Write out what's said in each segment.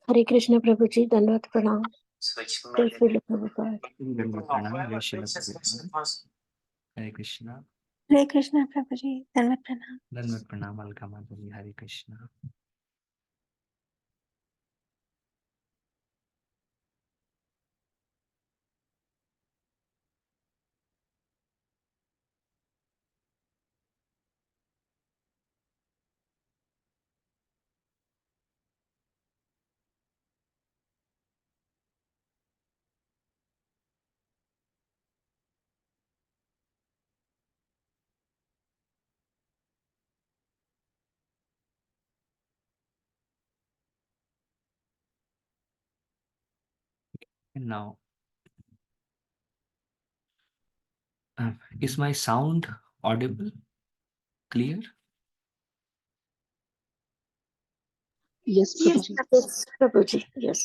हरे कृष्ण प्रभु जी, दंडवत प्रणाम। जय श्री प्रभुपाद। दंडवत प्रणाम। जय श्री प्रभुपाद। हरे कृष्णा। हरे कृष्णा प्रभु जी, दंडवत प्रणाम। दंडवत प्रणाम अलका माधवी। हरे Krishna. Now, is my sound audible? Clear? Yes, Prabhuji. Yes, Prabhu ji, yes.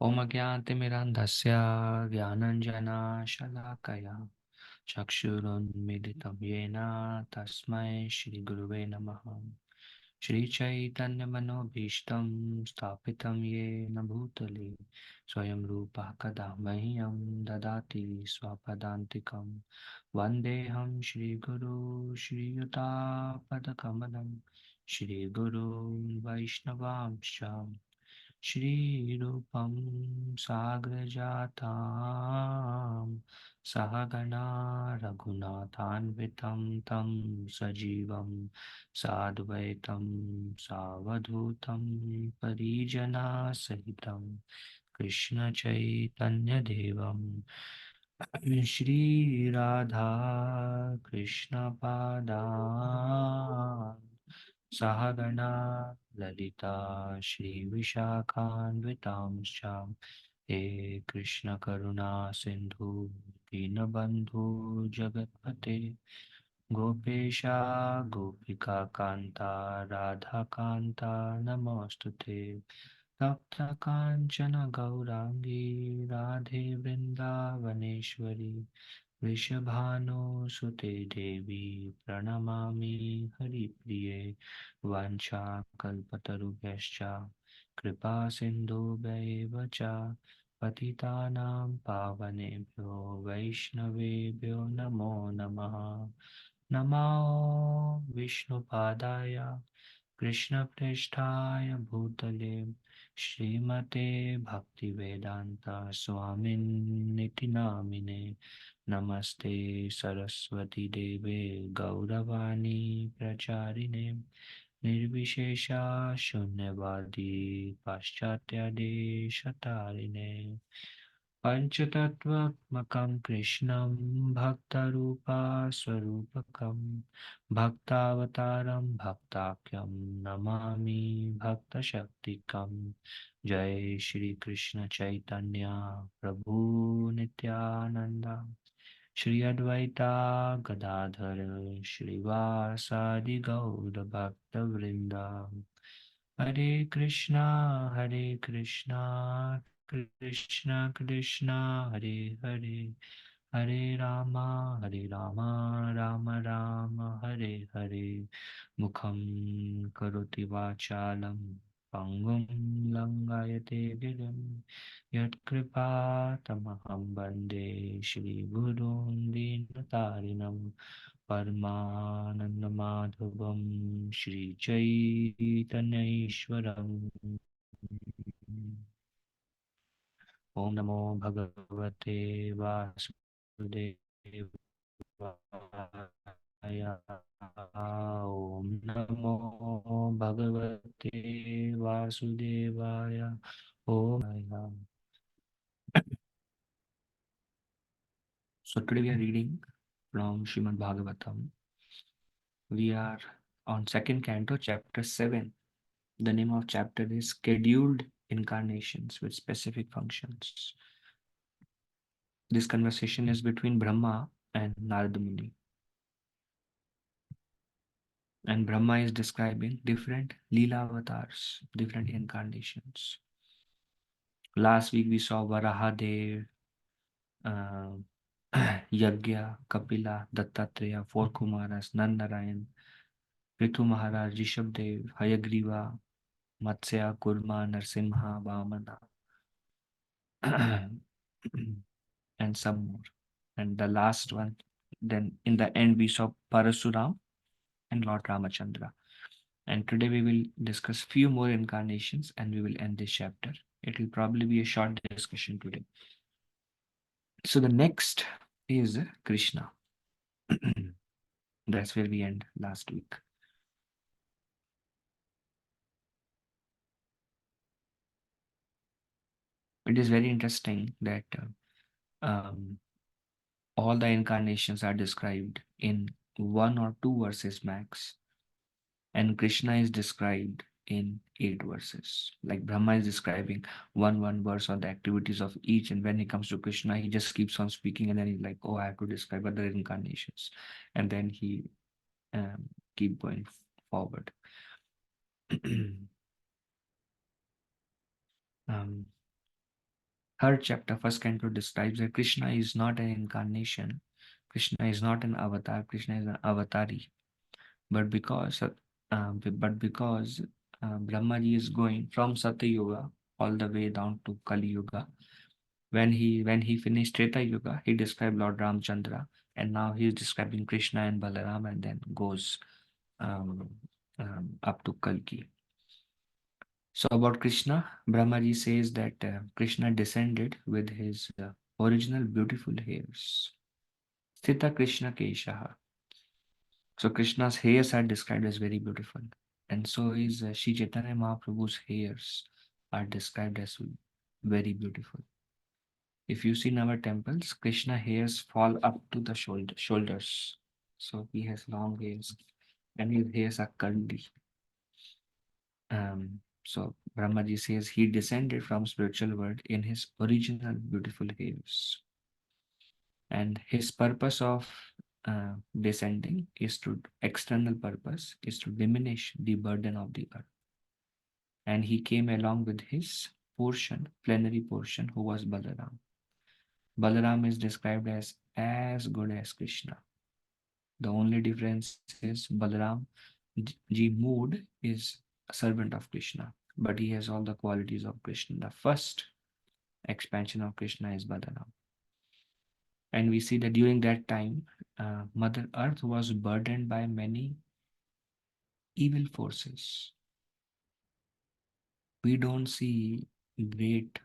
ओम अज्ञानतिमिरान्धस्य ज्ञानाञ्जनशलाकया चक्षुरुन्मीलितं येन तस्मै श्रीगुरुवे नमः। श्रीचैतन्यमनोभीष्टं स्थापितं येन भूतले स्वयं रूपः कदा मह्यं ददाति स्वपदान्तिकं। वन्देऽहं श्रीगुरो श्रीयुतापदकमलं श्रीगुरून् वैष्णवांश्च श्रीरूपं साग्रजातां सहगणा रघुनाथान्वितं तं सजीवं साद्वैतं सावधूतं परिजनसहितं कृष्णचैतन्यदेवं श्रीराधा कृष्णपादान् सहगणा ललिता श्रीविशाखान्वितांश्च हे कृष्ण करुणा सिन्धु दीनबन्धु जगत्पते गोपेशा गोपिका कान्ता राधा कान्ता नमोऽस्तुते। तप्त काञ्चन गौराङ्गी राधे वृन्दावनेश्वरी वृषभानुसुते देवी प्रणमामि हरिप्रिये। वाञ्छाकल्पतरुभ्यश्च कृपा सिन्धुभ्यैव च पतितानां पावनेभ्यो वैष्णवेभ्यो नमो नमः। नमो विष्णुपादाय कृष्णप्रेष्ठाय भूतले श्रीमते भक्तिवेदान्त स्वामिन्निति नामिने। नमस्ते सरस्वती देवे गौरवाणी प्रचारिणे निर्विशेषा शून्यवादी पाश्चात्यादेशतारिणे। पंचतत्त्वात्मकं कृष्णं भक्तरूपा स्वरूपकं भक्तावतारं भक्ताख्यं नमामि भक्तशक्तिकं। जय श्री कृष्ण चैतन्य प्रभु नित्यानंद श्री अद्वैता गदाधर श्रीवासादि गौर भक्त वृंदा। हरे कृष्णा कृष्णा कृष्णा हरे हरे हरे रामा राम राम हरे हरे। मुखं करोति वाचालं पंगुं लंघयते गिरिं यत्कृपातमहं वन्दे श्रीगुरुं दीनतारिणं परमानन्दमाधवं श्रीचैतन्यैश्वरम्। ओम नमो भगवते वासुदेवाय। ओम नमो भगवते वासुदेवाय। ओम। So today we are reading from Shrimad Bhagavatam. We are on second canto, chapter 7. The name of chapter is Scheduled Incarnations with Specific Functions. This conversation is between Brahma and Narada Muni. And Brahma is describing different Leela avatars, different incarnations. Last week we saw Varahadev, Yagya, Kapila, Dattatreya, four Kumaras, Nandarayan, Prithu Maharaj, Rishabdev, Hayagriva, Matsya, Kurma, Narsimha, Vamana, and some more. And the last one, then in the end, we saw Parasuram and Lord Ramachandra. And today we will discuss few more incarnations and we will end this chapter. It will probably be a short discussion today. So the next is Krishna. That's where we end last week. It is very interesting that all the incarnations are described in 1 or 2 verses max, and Krishna is described in 8 verses. Like Brahma is describing one verse on the activities of each, and when he comes to Krishna, he just keeps on speaking, and then he's like, "Oh, I have to describe other incarnations," and then he keep going forward. Third chapter, first canto, describes that Krishna is not an incarnation, Krishna is not an avatar, Krishna is an avatari. But because Brahmaji is going from Satya Yuga all the way down to Kali Yuga, when he finished Treta Yuga, he described Lord Ramchandra, and now he is describing Krishna and Balaram, and then goes up to Kalki. So about Krishna, Brahmaji says that Krishna descended with his original beautiful hairs. Sthita Krishna Keshaha. So Krishna's hairs are described as very beautiful. And so is Shri Chaitanya Mahaprabhu's hairs are described as very beautiful. If you see in our temples, Krishna hairs fall up to the shoulders. So he has long hairs and his hairs are curly. So Brahmaji says he descended from spiritual world in his original beautiful hairs. And his purpose of descending is to, external purpose is to diminish the burden of the earth. And he came along with his portion, plenary portion, who was Balaram. Balaram is described as good as Krishna. The only difference is Balaram ji mood is a servant of Krishna, but he has all the qualities of Krishna. The first expansion of Krishna is Balaram. And we see that during that time, Mother Earth was burdened by many evil forces. We don't see great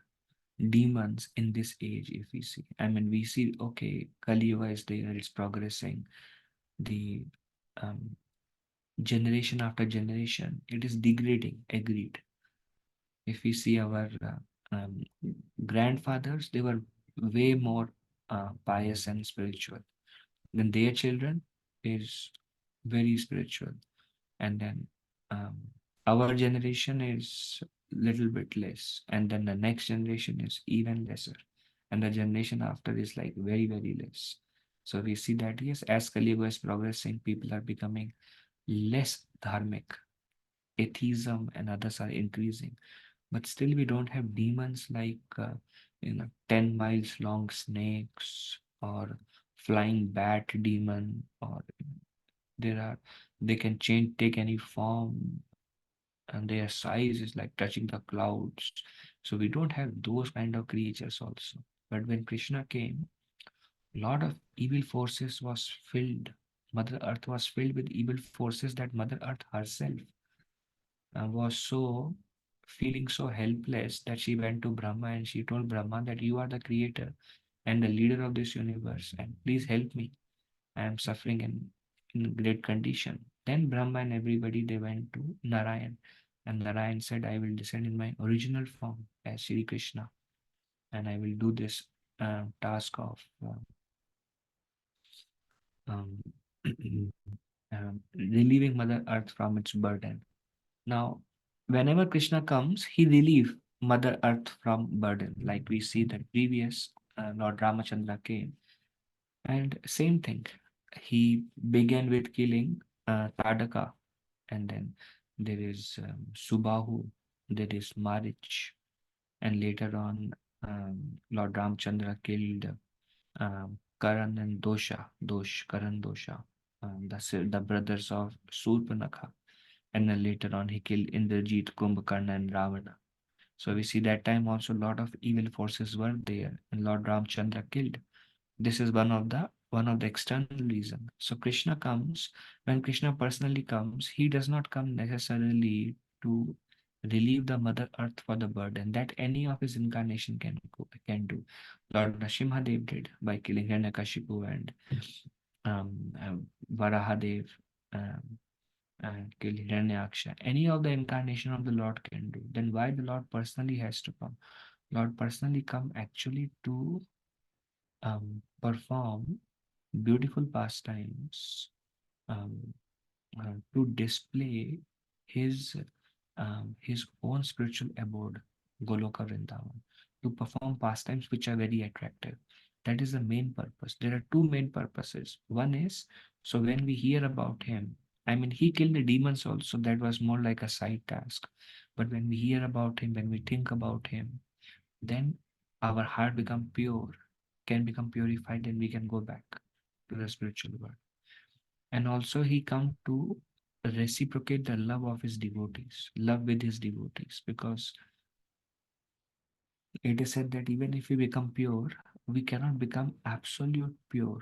demons in this age. If we see, I mean, we see, okay, Kali Yuga is there, it's progressing. The generation after generation, it is degrading, agreed. If we see our grandfathers, they were way more pious and spiritual. Then their children is very spiritual. And then our generation is little bit less. And then the next generation is even lesser. And the generation after is like very, very less. So we see that, yes, as Kali Yuga is progressing, people are becoming less dharmic. Atheism and others are increasing. But still we don't have demons like 10 miles long snakes or flying bat demon, or they can take any form, and their size is like touching the clouds. So we don't have those kind of creatures also. But when Krishna came, a lot of evil forces was filled. Mother Earth was filled with evil forces, that Mother Earth herself was so feeling so helpless that she went to Brahma and she told Brahma that you are the creator and the leader of this universe, and please help me. I am suffering in great condition. Then Brahma and everybody, they went to Narayan, and Narayan said, I will descend in my original form as Shri Krishna, and I will do this task of relieving Mother Earth from its burden. Now, whenever Krishna comes, he relieves Mother Earth from burden. Like we see that previous Lord Ramachandra came, and same thing. He began with killing Tadaka, and then there is Subahu, there is Marich, and later on Lord Ramchandra killed Karan and Karan Dosha, the brothers of Surpanakha. And then later on, he killed Indrajit, Kumbhakarna, and Ravana. So we see that time also a lot of evil forces were there, and Lord Ramchandra killed. This is one of the external reason. So Krishna comes, when Krishna personally comes, he does not come necessarily to relieve the mother earth for the burden that any of his incarnation can do. Lord Nrsimhadev did by killing Hiranyakashipu and Varahadev and kill Hiranyaksha. Any of the incarnation of the Lord can do. Then why the Lord personally has to come? Lord personally come actually to perform beautiful pastimes, um, to display his his own spiritual abode, Goloka Vrindavan, to perform pastimes which are very attractive. That is the main purpose. There are two main purposes. One is, so when we hear about him, I mean, he killed the demons also, that was more like a side task. But when we hear about him, when we think about him, then our heart become pure, can become purified, and we can go back to the spiritual world. And also he come to reciprocate the love of his devotees, love with his devotees, because it is said that even if we become pure, we cannot become absolute pure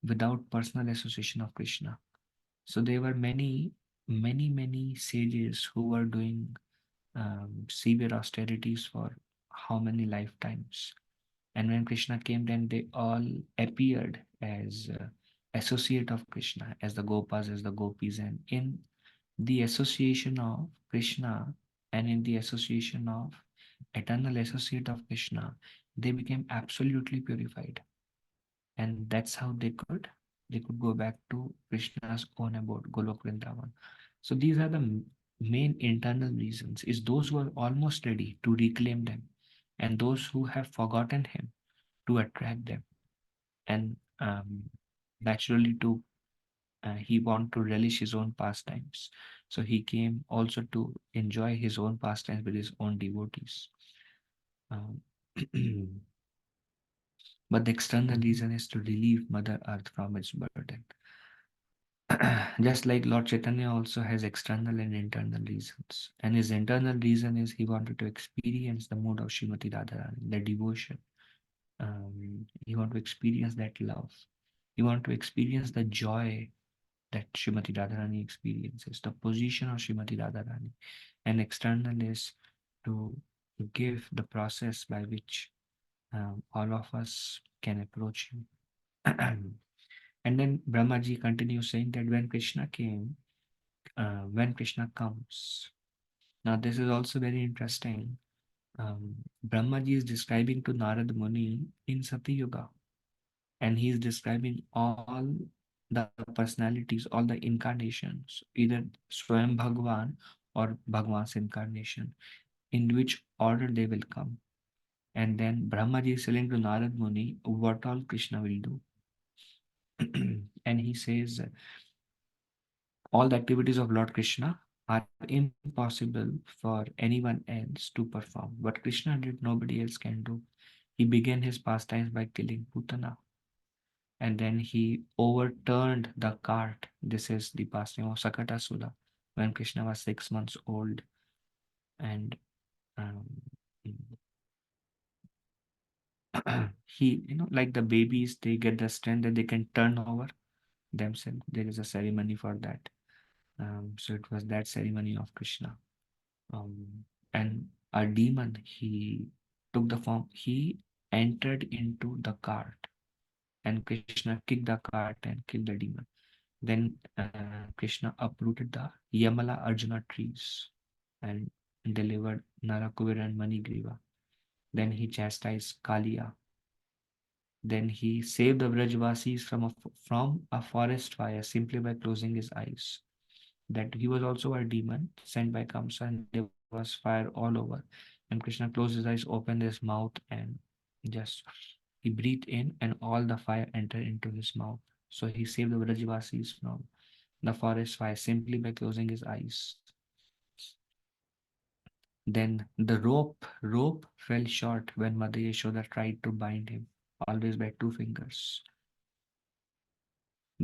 without personal association of Krishna. So there were many sages who were doing severe austerities for how many lifetimes. And when Krishna came, then they all appeared as associate of Krishna, as the Gopas, as the Gopis. And in the association of Krishna and in the association of eternal associate of Krishna, they became absolutely purified. And that's how they could go back to Krishna's own abode, Golok Vrindavan. So these are the main internal reasons, is those who are almost ready to reclaim them, and those who have forgotten him to attract them, and naturally to he want to relish his own pastimes. So he came also to enjoy his own pastimes with his own devotees. Um, but the external reason is to relieve Mother Earth from its burden. Just like Lord Chaitanya also has external and internal reasons. And his internal reason is he wanted to experience the mood of Srimati Radharani, the devotion. He wanted to experience that love. He wanted to experience the joy that Srimati Radharani experiences, the position of Srimati Radharani. And external is to give the process by which all of us can approach him. And then Brahmaji continues saying that when Krishna came, when Krishna comes, now this is also very interesting. Brahmaji is describing to Narad Muni in Sati Yuga, and he is describing all the personalities, all the incarnations, either Swayam Bhagwan or Bhagwan's incarnation, in which order they will come. And then Brahmaji is telling to Narad Muni what all Krishna will do. And he says all the activities of Lord Krishna are impossible for anyone else to perform. What Krishna did, nobody else can do. He began his pastimes by killing Putana. And then he overturned the cart. This is the pastime of Sakatasura when Krishna was 6 months old. And um, he, like the babies, they get the strength that they can turn over themselves. There is a ceremony for that. So it was that ceremony of Krishna. And a demon, he took the form, he entered into the cart, and Krishna kicked the cart and killed the demon. Then Krishna uprooted the Yamala Arjuna trees and delivered Narakuvira and Manigriva. Then he chastised Kaliya. Then he saved the Vrajvasis from a forest fire simply by closing his eyes. That he was also a demon sent by Kamsa, and there was fire all over. And Krishna closed his eyes, opened his mouth, and just he breathed in, and all the fire entered into his mouth. So he saved the Vrajvasis from the forest fire simply by closing his eyes. Then the rope fell short when Mother Yashoda tried to bind him, always by 2 fingers.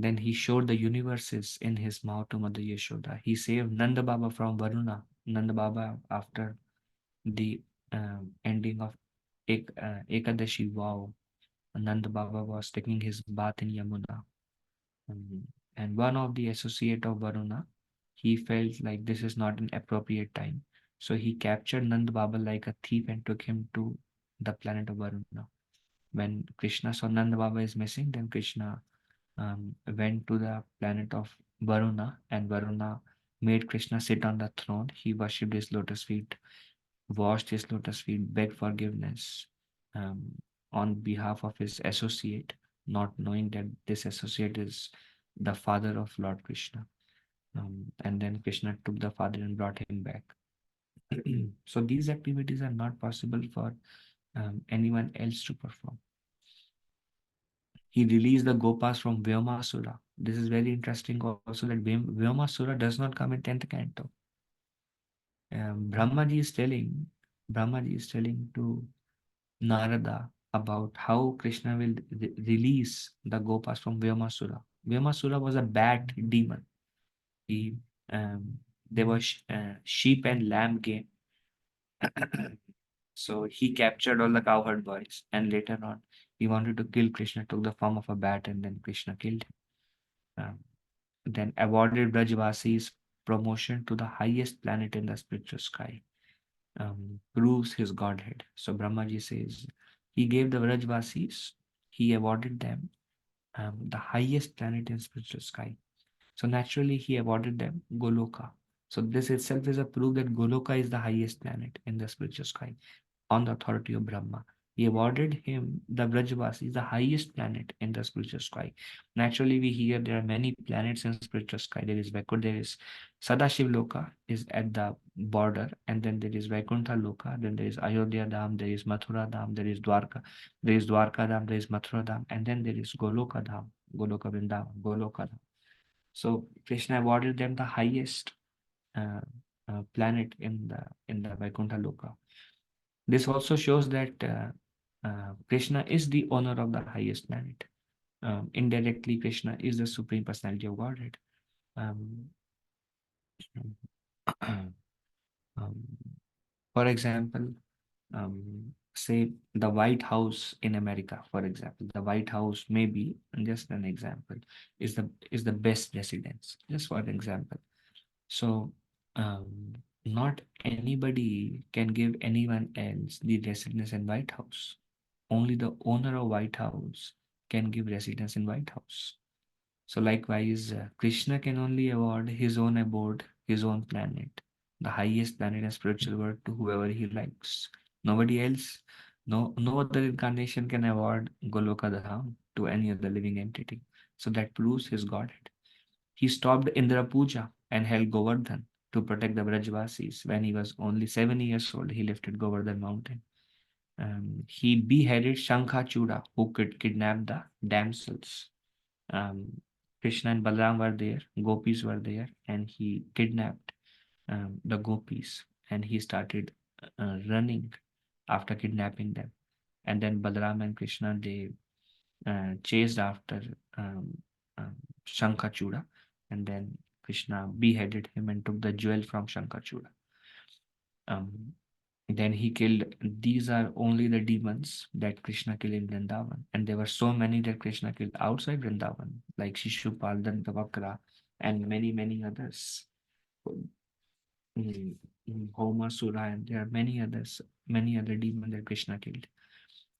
Then he showed the universes in his mouth to Mother Yashoda. He saved Nanda Baba from Varuna. Nanda Baba, after the ending of Ekadashi vow, Nanda Baba was taking his bath in Yamuna. And one of the associate of Varuna, he felt like this is not an appropriate time. So he captured Nanda Baba like a thief and took him to the planet of Varuna. When Krishna saw Nanda Baba is missing, then Krishna went to the planet of Varuna, and Varuna made Krishna sit on the throne. He worshipped his lotus feet, washed his lotus feet, begged forgiveness um, on behalf of his associate, not knowing that this associate is the father of Lord Krishna. And then Krishna took the father and brought him back. So these activities are not possible for anyone else to perform. He released the Gopas from Vyomasura. This is very interesting also, that Vyomasura does not come in 10th canto. Brahmaji is telling to Narada about how Krishna will release the Gopas from Vyomasura. Vyomasura was a bat demon. He there was sheep and lamb game. So he captured all the cowherd boys, and later on he wanted to kill Krishna, took the form of a bat, and then Krishna killed him. Then awarded Brajvasi's promotion to the highest planet in the spiritual sky. Proves his godhead. So Brahmaji says he gave the Brajvasis, he awarded them the highest planet in spiritual sky. So naturally he awarded them Goloka. So this itself is a proof that Goloka is the highest planet in the spiritual sky on the authority of Brahma. He awarded him, the Brajvasi, the highest planet in the spiritual sky. Naturally, we hear there are many planets in spiritual sky. There is Vaikuntha, there is Sadashiv Loka is at the border, and then there is Vaikuntha Loka, then there is Ayodhya Dham, there is Mathura Dham, there is Dwarka Dham, there is Mathura Dham, and then there is Goloka Dham, Goloka Vrindavan, Goloka Dham. So Krishna awarded them the highest planet in the Vaikuntha Loka. This also shows that Krishna is the owner of the highest planet. Indirectly, Krishna is the Supreme Personality of Godhead. For example, say the White House in America, for example, the White House may be, just an example, is the best residence, just for an example. So not anybody can give anyone else the residence in White House. Only the owner of White House can give residence in White House. So likewise, Krishna can only award his own abode, his own planet, the highest planet in spiritual world, to whoever he likes. Nobody else, no other incarnation can award Goloka Dham to any other living entity. So that proves his godhead. He stopped Indra Puja and held Govardhan to protect the Brajvasis. When he was only 7 years old, he lifted Govardhan mountain. He beheaded Shankhachuda, who could kidnap the damsels. Krishna and Balaram were there, gopis were there, and he kidnapped the gopis, and he started running after kidnapping them. And then Balaram and Krishna, they chased after Shankhachuda, and then Krishna beheaded him and took the jewel from Shankhachuda. Then he killed, these are only the demons that Krishna killed in Vrindavan. And there were so many that Krishna killed outside Vrindavan, like Shishupal, Dantavakra, and many others. Homa, Sura, and there are many others, many other demons that Krishna killed.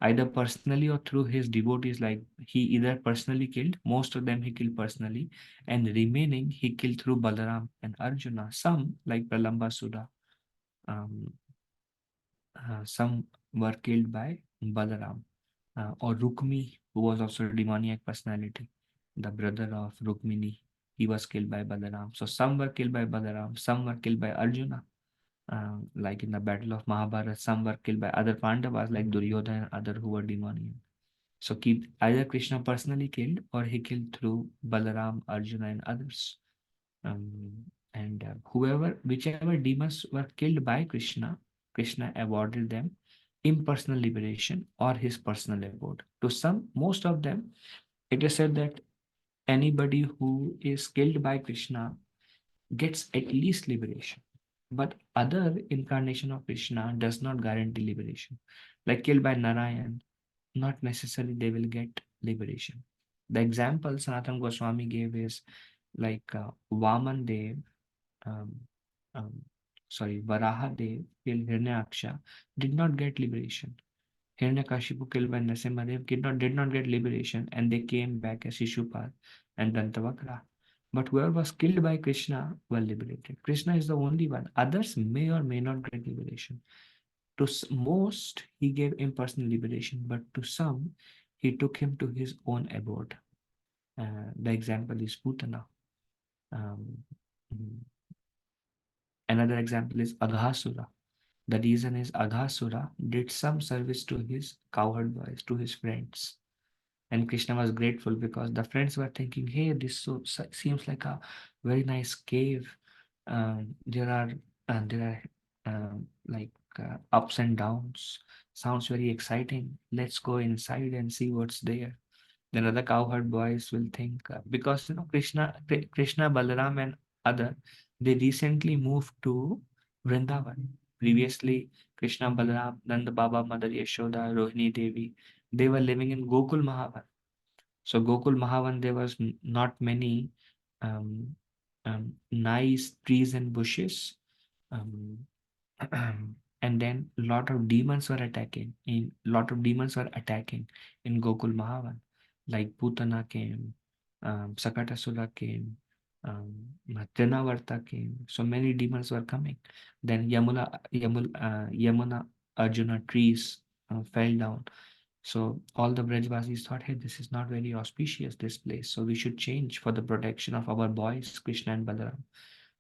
Either personally or through his devotees, like he either personally killed, most of them he killed personally, and remaining he killed through Balaram and Arjuna. Some, like Pralambasura, some were killed by Balaram, or Rukmi, who was also a demoniac personality, the brother of Rukmini. He was killed by Balaram. So some were killed by Balaram, some were killed by Arjuna, like in the battle of Mahabharata. Some were killed by other Pandavas like Duryodhana and other who were demoniac. So either Krishna personally killed, or he killed through Balaram, Arjuna, and others. Whichever demons were killed by Krishna, Krishna awarded them impersonal liberation or his personal abode. To some, most of them, it is said that anybody who is killed by Krishna gets at least liberation. But other incarnation of Krishna does not guarantee liberation. Like killed by Narayan, not necessarily they will get liberation. The example Sanatana Goswami gave is like Vaman Dev, um, um, Varaha Dev killed Hiranyaksha, did not get liberation. Hiranyakashipu killed by Narasimhadev did not get liberation, and they came back as Shishupal and Dantavakra. But whoever was killed by Krishna were liberated. Krishna is the only one. Others may or may not get liberation. To most, he gave impersonal liberation, but to some, he took him to his own abode. The example is Putana. Um, mm, Another example is Aghasura. The reason is Aghasura did some service to his cowherd boys, to his friends. And Krishna was grateful because the friends were thinking, hey, seems like a very nice cave. There are like ups and downs. Sounds very exciting. Let's go inside and see what's there. Then other cowherd boys will think because Krishna, Balaram, and other they recently moved to Vrindavan. Previously, Krishna, Balaram, Nanda Baba, Mother Yashoda, Rohini Devi, they were living in Gokul Mahavan. So Gokul Mahavan, there was not many um, nice trees and bushes. Um, and then lot of demons were attacking. In Gokul Mahavan, like Putana came, Sakatasura came, Trinavarta came. So many demons were coming. Then Yamuna Arjuna trees fell down. So all the Brajvasis thought, hey, this is not very auspicious, this place. So we should change for the protection of our boys, Krishna and Balaram.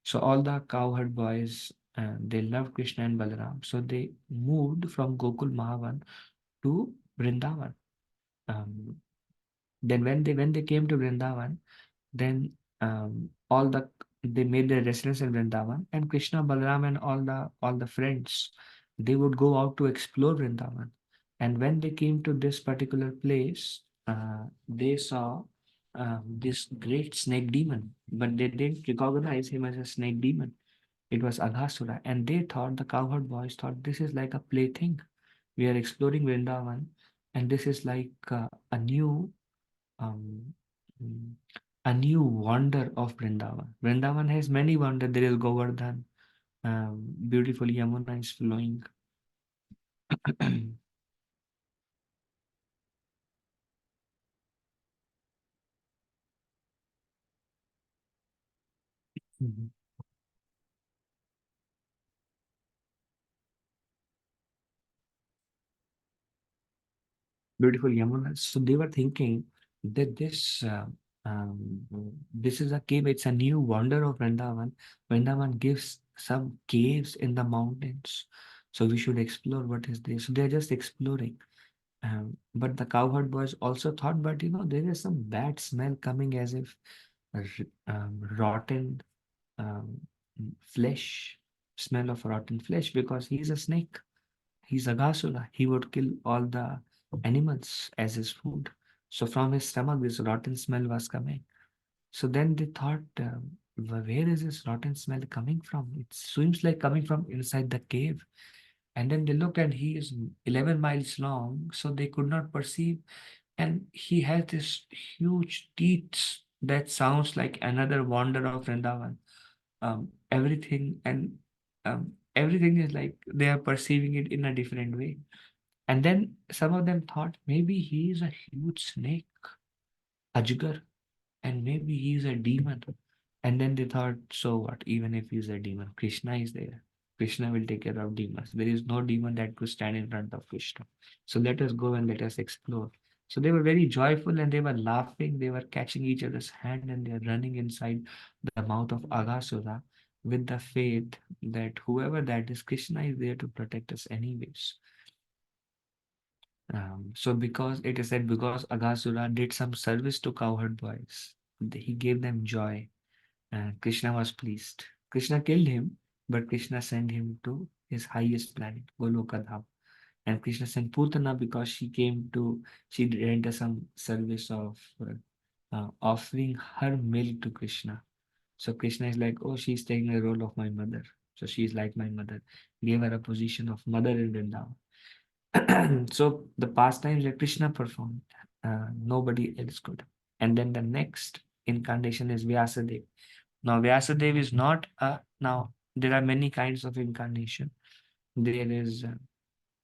So all the cowherd boys, they loved Krishna and Balaram. So they moved from Gokul Mahavan to Vrindavan. Then when they came to Vrindavan, then they made their residence in Vrindavan, and Krishna, Balaram, and all the friends, they would go out to explore Vrindavan. And when they came to this particular place, they saw this great snake demon, but they didn't recognize him as a snake demon. It was Aghasura, and the cowherd boys thought this is like a plaything. We are exploring Vrindavan, and this is like um, mm, a new wonder of Vrindavan. Vrindavan has many wonders. There is Govardhan, beautiful Yamuna is flowing. Mhm. Beautiful Yamuna. So they were thinking that um, this is a cave. It's a new wonder of Vrindavan. Vrindavan gives some caves in the mountains. So we should explore what is there. So they're just exploring. But the cowherd boys also thought, but there is some bad smell coming as if rotten um, flesh, smell of rotten flesh, because he's a snake. He's a Aghasura. He would kill all the animals as his food. So from his stomach, this rotten smell was coming. So then they thought, where is this rotten smell coming from? It seems like coming from inside the cave. And then they looked and he is 11 miles long, so they could not perceive. And he has this huge teeth that sounds like another wonder of Vrindavan. Everything is like they are perceiving it in a different way. And then some of them thought maybe he is a huge snake, Ajgar, and maybe he is a demon. And then they thought, so what? Even if he's a demon, Krishna is there. Krishna will take care of demons. There is no demon that could stand in front of Krishna. So let us go and let us explore. So they were very joyful and they were laughing. They were catching each other's hand and they are running inside the mouth of Aghasura with the faith that whoever that is, Krishna is there to protect us anyways. So because it is said, because Aghasura did some service to cowherd boys, he gave them joy. And Krishna was pleased. Krishna killed him, but Krishna sent him to his highest planet, Golokadham. And Krishna sent Putana because she rendered some service of offering her milk to Krishna. So Krishna is like, oh, she's taking the role of my mother. So she's like my mother. Gave her a position of mother in Vrindavan. So the pastimes that Krishna performed, nobody else could. And then the next incarnation is Vyasadeva. Now Vyasadeva is not a, now there are many kinds of incarnation. There is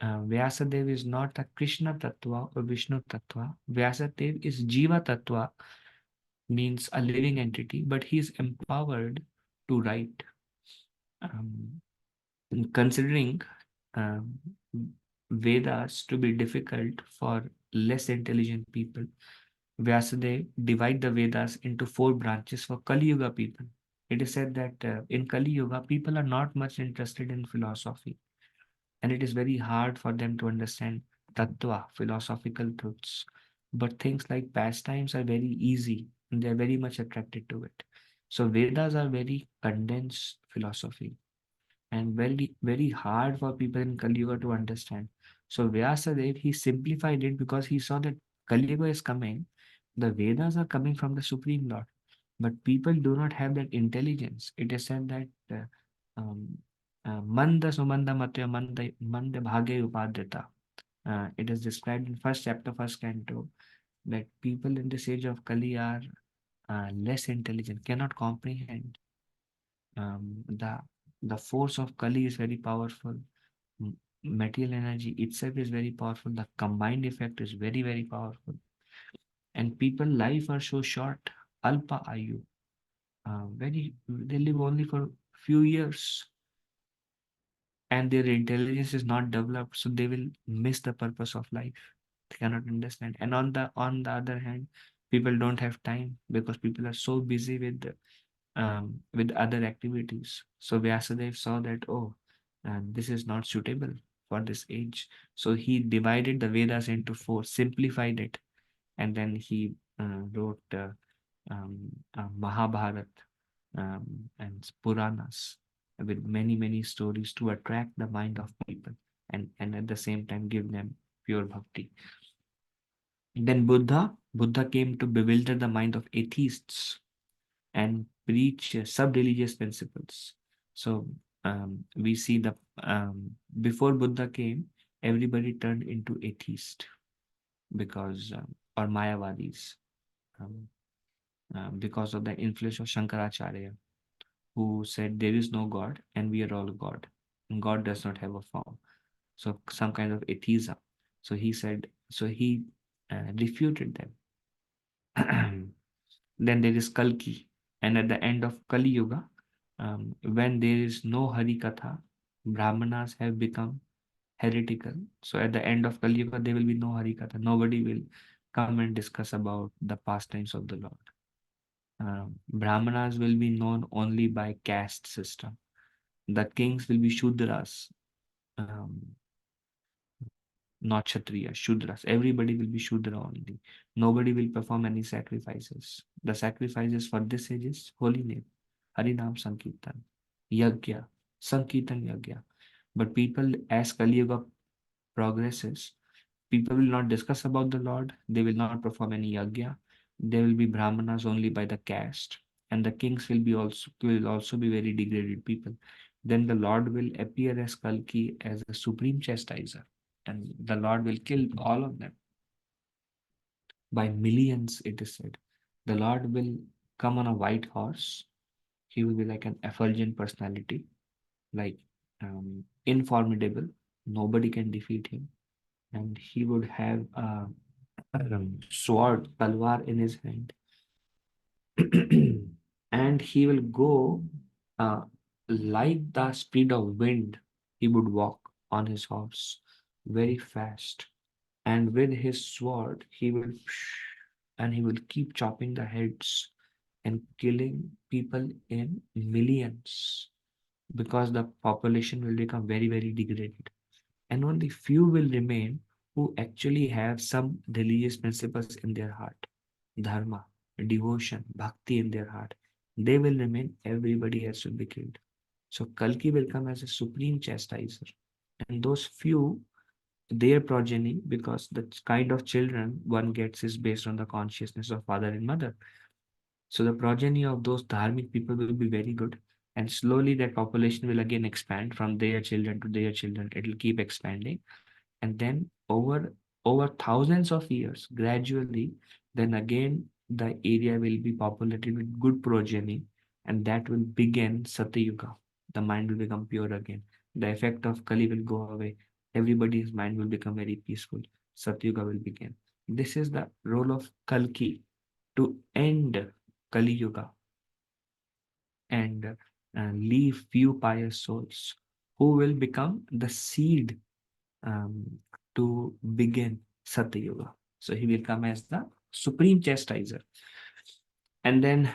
Vyasadeva is not a Krishna Tattva or Vishnu Tattva. Vyasadeva is Jiva Tattva, means a living entity, but he is empowered to write. Um, Considering um, Vedas to be difficult for less intelligent people, Vyasadeva divide the Vedas into 4 branches for Kali Yuga people. It is said that in Kali Yuga, people are not much interested in philosophy, and it is very hard for them to understand tattva, philosophical truths. But things like pastimes are very easy, and they are very much attracted to it. So Vedas are very condensed philosophy and very hard for people in Kali Yuga to understand. So Vyasadeva, he simplified it because he saw that Kali Yuga is coming. The Vedas are coming from the Supreme Lord, but people do not have that intelligence. It is said that Manda Sumanda Matya Manda Bhage Upadhyata. It is described in first chapter, first canto, that people in this age of Kali are less intelligent, cannot comprehend. The force of Kali is very powerful. Material energy itself is very powerful. The combined effect is very powerful. And people life are so short. Alpa Ayu. They live only for few years, and their intelligence is not developed, so they will miss the purpose of life. They cannot understand. And on the other hand, people don't have time because people are so busy with other activities. So Vyasadeva saw that, oh, this is not suitable for this age. So he divided the Vedas into 4, simplified it, and then he wrote Mahabharat and Puranas with many stories to attract the mind of people, and at the same time give them pure bhakti. Then Buddha came to bewilder the mind of atheists and preach sub-religious principles. So we see the before Buddha came, everybody turned into atheist because or Mayavadis because of the influence of Shankaracharya, who said there is no God and we are all God. And God does not have a form. So some kind of atheism. So he said, so he refuted them. Then there is Kalki. And at the end of Kali Yuga, when there is no Hari Katha, Brahmanas have become heretical. So at the end of Kali Yuga, there will be no Hari Katha. Nobody will come and discuss about the pastimes of the Lord. Brahmanas will be known only by caste system. The kings will be Shudras, not Kshatriya, Shudras. Everybody will be Shudra only. Nobody will perform any sacrifices. The sacrifices for this age is holy name, Harinam Sankirtan, Yagya, Sankirtan Yagya. But people, as Kali Yuga progresses, people will not discuss about the Lord. They will not perform any yagya. There will be Brahmanas only by the caste, and the kings will also be very degraded people. Then the Lord will appear as Kalki as a supreme chastiser, and the Lord will kill all of them by millions. It is said, the Lord will come on a white horse. He will be like an effulgent personality, like informidable. Nobody can defeat him, and he would have a sword, talwar in his hand. And he will go uh, like the speed of wind. He would walk on his horse very fast. And with his sword, he will keep chopping the heads and killing people in millions because the population will become very degraded. And only few will remain who actually have some religious principles in their heart, dharma, devotion, bhakti in their heart. They will remain, everybody else will be killed. So Kalki will come as a supreme chastiser. And those few their progeny, because the kind of children one gets is based on the consciousness of father and mother. So the progeny of those dharmic people will be very good, and slowly that population will again expand from their children to their children. It will keep expanding, and then over thousands of years, gradually, then again the area will be populated with good progeny, and that will begin Satyuga. The mind will become pure again. The effect of Kali will go away. Everybody's mind will become very peaceful. Satyuga will begin. This is the role of Kalki, to end Kali Yuga and leave few pious souls who will become the seed um, to begin Satya Yuga. So he will come as the supreme chastiser. And then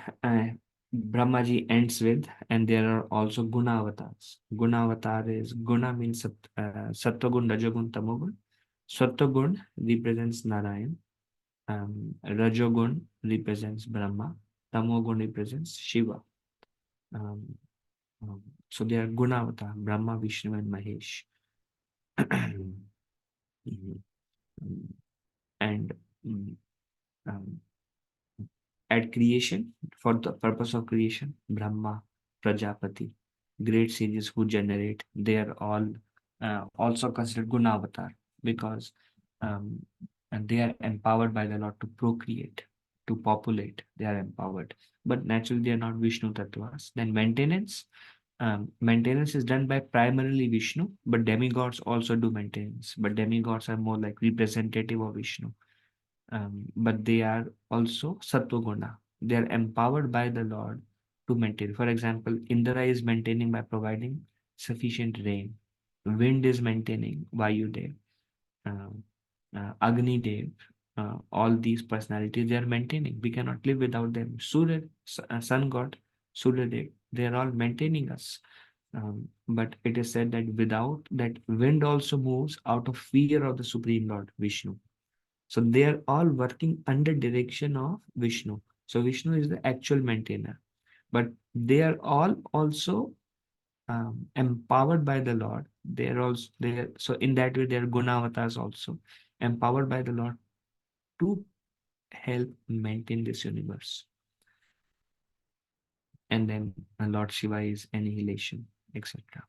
Brahmaji ends with, and there are also Guna avatars. Guna avatar is, Guna means Sattvagun, Rajagun, Tamogun. Sattvagun represents Narayan. Rajogun represents Brahma. Tamogun represents Shiva. Um, so they are Guna avatar, Brahma, Vishnu, and Mahesh. And at creation, for the purpose of creation, Brahma, Prajapati, great sages who generate, they are all also considered Gunavatar, because and they are empowered by the Lord to procreate, to populate. They are empowered, but naturally they are not Vishnu Tattvas. Then maintenance is done by primarily Vishnu, but demigods also do maintenance. But demigods are more like representative of Vishnu. But they are also Sattva-guna. They are empowered by the Lord to maintain. For example, Indra is maintaining by providing sufficient rain. Wind is maintaining Vayudev, Agni Dev, all these personalities they are maintaining. We cannot live without them. Surya, sun god, Surya Dev, they are all maintaining us. But it is said that without that, wind also moves out of fear of the Supreme Lord Vishnu. So they are all working under direction of Vishnu. So Vishnu is the actual maintainer, but they are all also empowered by the Lord. They are also there. So in that way, they are Gunavatars also empowered by the Lord to help maintain this universe. And then Lord Shiva is annihilation, etc.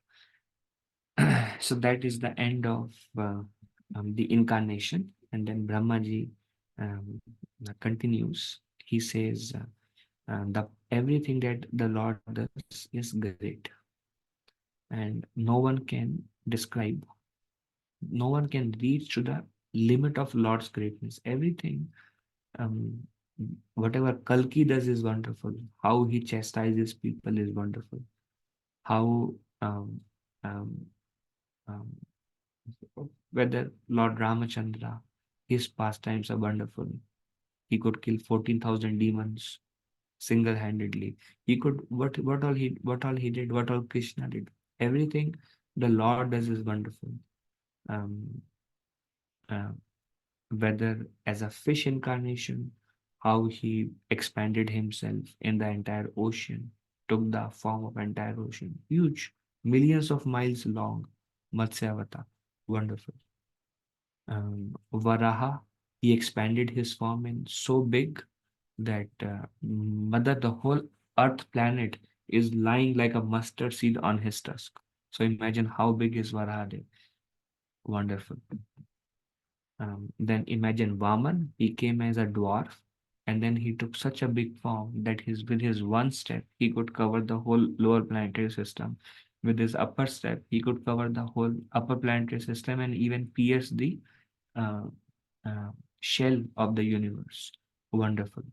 So that is the end of the incarnation. And then Brahmaji continues. He says, everything that the Lord does is great, and no one can describe, no one can reach to the limit of Lord's greatness. Everything, whatever Kalki does is wonderful. How he chastises people is wonderful. How whether Lord Ramachandra, his pastimes are wonderful. He could kill 14,000 demons single-handedly. He could what all he did, what all Krishna did. Everything the Lord does is wonderful. Whether as a fish incarnation, how he expanded himself in the entire ocean, took the form of entire ocean, huge, millions of miles long, Matsyavata, wonderful. Varaha, he expanded his form in so big that Mother, the whole Earth planet is lying like a mustard seed on his tusk. So imagine how big is Varaha. Wonderful. Then imagine Vaman, he came as a dwarf, and then he took such a big form that with his one step, he could cover the whole lower planetary system. With his upper step, he could cover the whole upper planetary system and even pierce the uh, shell of the universe. Wonderful.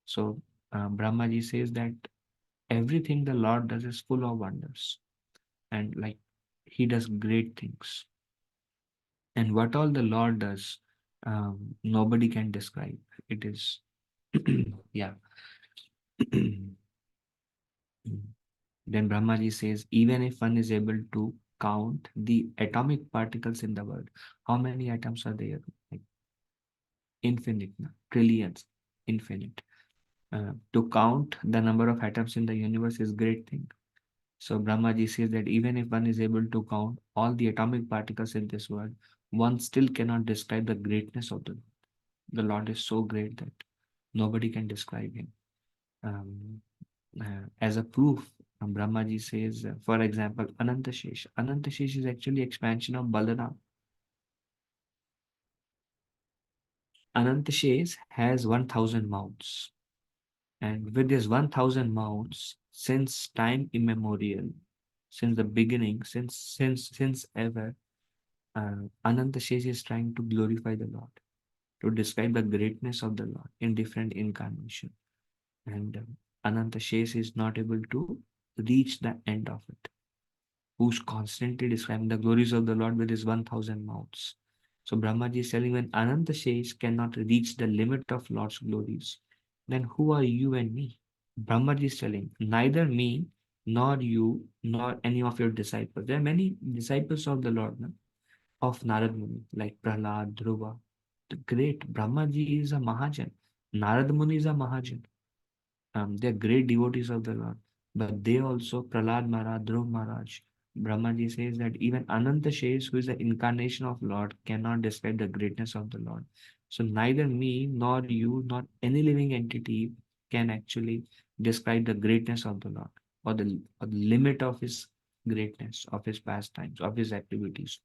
So Brahmaji says that everything the Lord does is full of wonders, and like he does great things. And what all the Lord does, nobody can describe. It is, yeah. Then Brahmaji says, even if one is able to count the atomic particles in the world, how many atoms are there? Like infinite, trillions, infinite. To count the number of atoms in the universe is great thing. So Brahmaji says that even if one is able to count all the atomic particles in this world, one still cannot describe the greatness of the Lord. The Lord is so great that nobody can describe him. As a proof, Brahmaji says, for example, Anantashesh. Anantashesh is actually expansion of Balaram. Anantashesh has 1000 mouths. And with his 1000 mouths, since time immemorial, since the beginning, since ever, Anantashesh is trying to glorify the Lord, to describe the greatness of the Lord in different incarnations. And Anantashesh is not able to reach the end of it, who's constantly describing the glories of the Lord with his 1000 mouths. So Brahmaji is telling, when Anantashesh cannot reach the limit of Lord's glories, then who are you and me? Brahmaji is telling, neither me nor you nor any of your disciples. There are many disciples of the Lord, no? Of Narad Muni, like Prahlad, Dhruva. The great Brahmaji is a Mahajan. Narad Muni is a Mahajan. They're great devotees of the Lord. But they also, Prahlad Maharaj, Dhruv Maharaj, Brahmaji says that even Ananta Shesh, who is the incarnation of Lord, cannot describe the greatness of the Lord. So neither me, nor you, nor any living entity can actually describe the greatness of the Lord, or the limit of his greatness, of his pastimes, of his activities.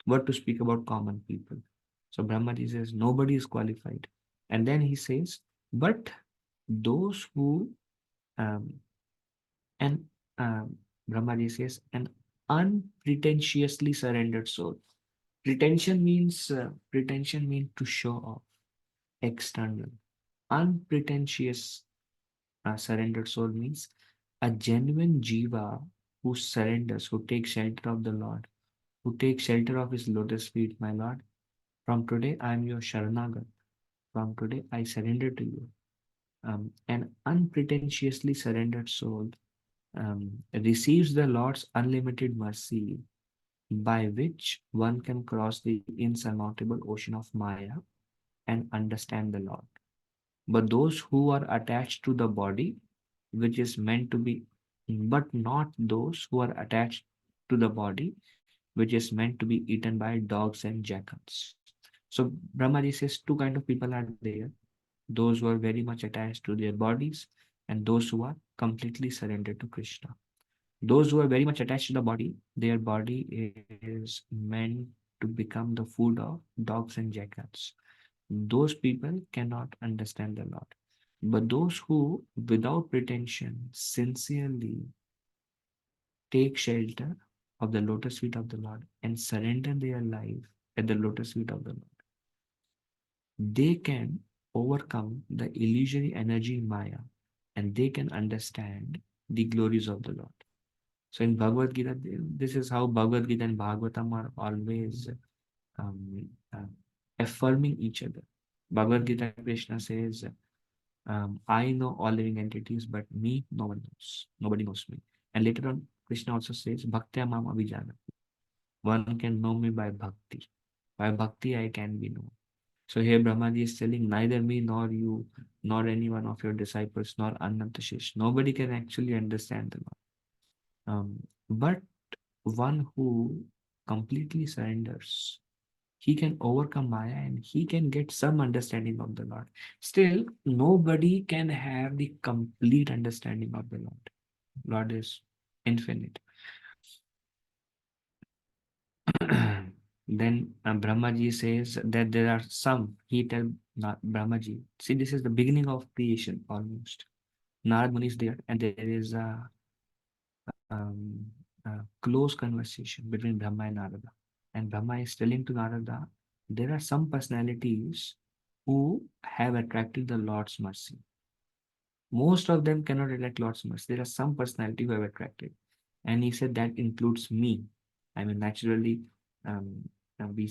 What to speak about common people? So Brahmaji says nobody is qualified. And then he says, but those who um, and Brahmaji says an unpretentiously surrendered soul. Pretension means to show off, external. Unpretentious surrendered soul means a genuine jiva who surrenders, who takes shelter of the Lord, who takes shelter of his lotus feet. My Lord, from today I am your Sharanagat. From today I surrender to you. An unpretentiously surrendered soul receives the Lord's unlimited mercy, by which one can cross the insurmountable ocean of Maya and understand the Lord. But those who are attached to the body, which is meant to be, but not those who are attached to the body, which is meant to be eaten by dogs and jackals. So Brahmaji says two kind of people are there: those who are very much attached to their bodies, and those who are completely surrendered to Krishna. Those who are very much attached to the body, their body is meant to become the food of dogs and jackals. Those people cannot understand the Lord. But those who, without pretension, sincerely take shelter of the lotus feet of the Lord and surrender their life at the lotus feet of the Lord, they can overcome the illusory energy in Maya, and they can understand the glories of the Lord. So in Bhagavad Gita, this is how Bhagavad Gita and Bhagavatam are always um, uh, affirming each other. Bhagavad Gita, Krishna says, I know all living entities, but me, no one knows. Nobody knows me. And later on, Krishna also says, Bhaktya Mam Abhijana. One can know me by bhakti. By bhakti, I can be known. So here Brahmaji is telling, neither me nor you, nor any one of your disciples, nor Anantashesh, nobody can actually understand the Lord. But one who completely surrenders, he can overcome Maya and he can get some understanding of the Lord. Still, nobody can have the complete understanding of the Lord. Lord is infinite. Then Brahmaji says that there are some, he tells Brahmaji, see, this is the beginning of creation almost. Narad Muni is there, and there is a close conversation between Brahma and Narada. And Brahma is telling to Narada, there are some personalities who have attracted the Lord's mercy. Most of them cannot attract Lord's mercy. There are some personality who have attracted. And he said that includes me. I mean, naturally, um, we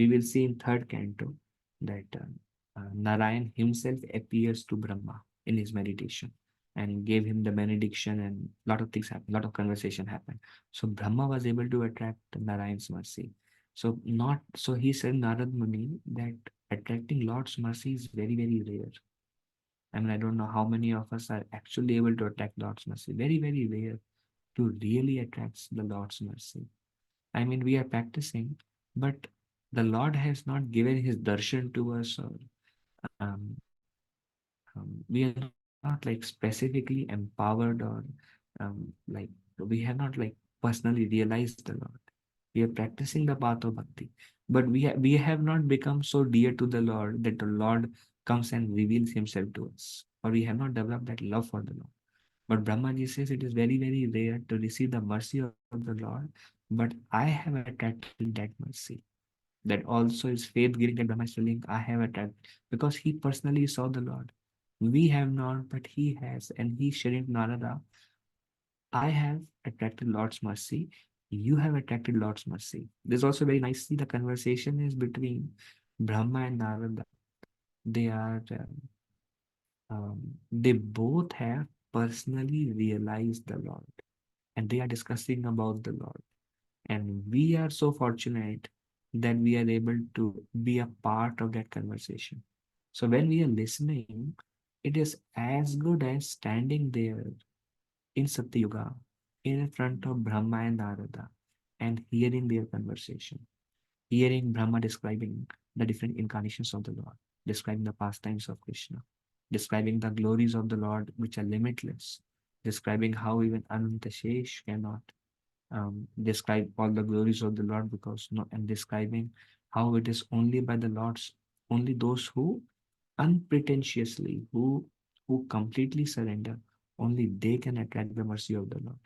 will see in third canto that Narayan himself appears to Brahma in his meditation and gave him the benediction, and a lot of things happened, a lot of conversation happened. So Brahma was able to attract Narayan's mercy. So he said, Narad Muni, that attracting Lord's mercy is very, very rare. I mean, I don't know how many of us are actually able to attract Lord's mercy. Very, very rare to really attract the Lord's mercy. I mean, we are practicing, but the Lord has not given his darshan to us, or um, we are not like specifically empowered, or like we have not like personally realized the Lord. We are practicing the path of bhakti, but we have not become so dear to the Lord that the Lord comes and reveals himself to us, or we have not developed that love for the Lord. But Brahmaji says it is very, very rare to receive the mercy of the Lord, but I have attracted that mercy. That also is faith giving, that Brahma is telling, I have attracted, because he personally saw the Lord. We have not, but he has, and he sharing Narada, I have attracted Lord's mercy. You have attracted Lord's mercy. This also very nicely, the conversation is between Brahma and Narada. They are, they both have personally realized the Lord, and they are discussing about the Lord. And we are so fortunate that we are able to be a part of that conversation. So when we are listening, it is as good as standing there in Satyuga in front of Brahma and Narada and hearing their conversation, hearing Brahma describing the different incarnations of the Lord, describing the pastimes of Krishna, describing the glories of the Lord which are limitless, describing how even Anantashesh cannot describe all the glories of the Lord, because no, and describing how it is only by the Lord's, only those who unpretentiously, who completely surrender, only they can attract the mercy of the Lord,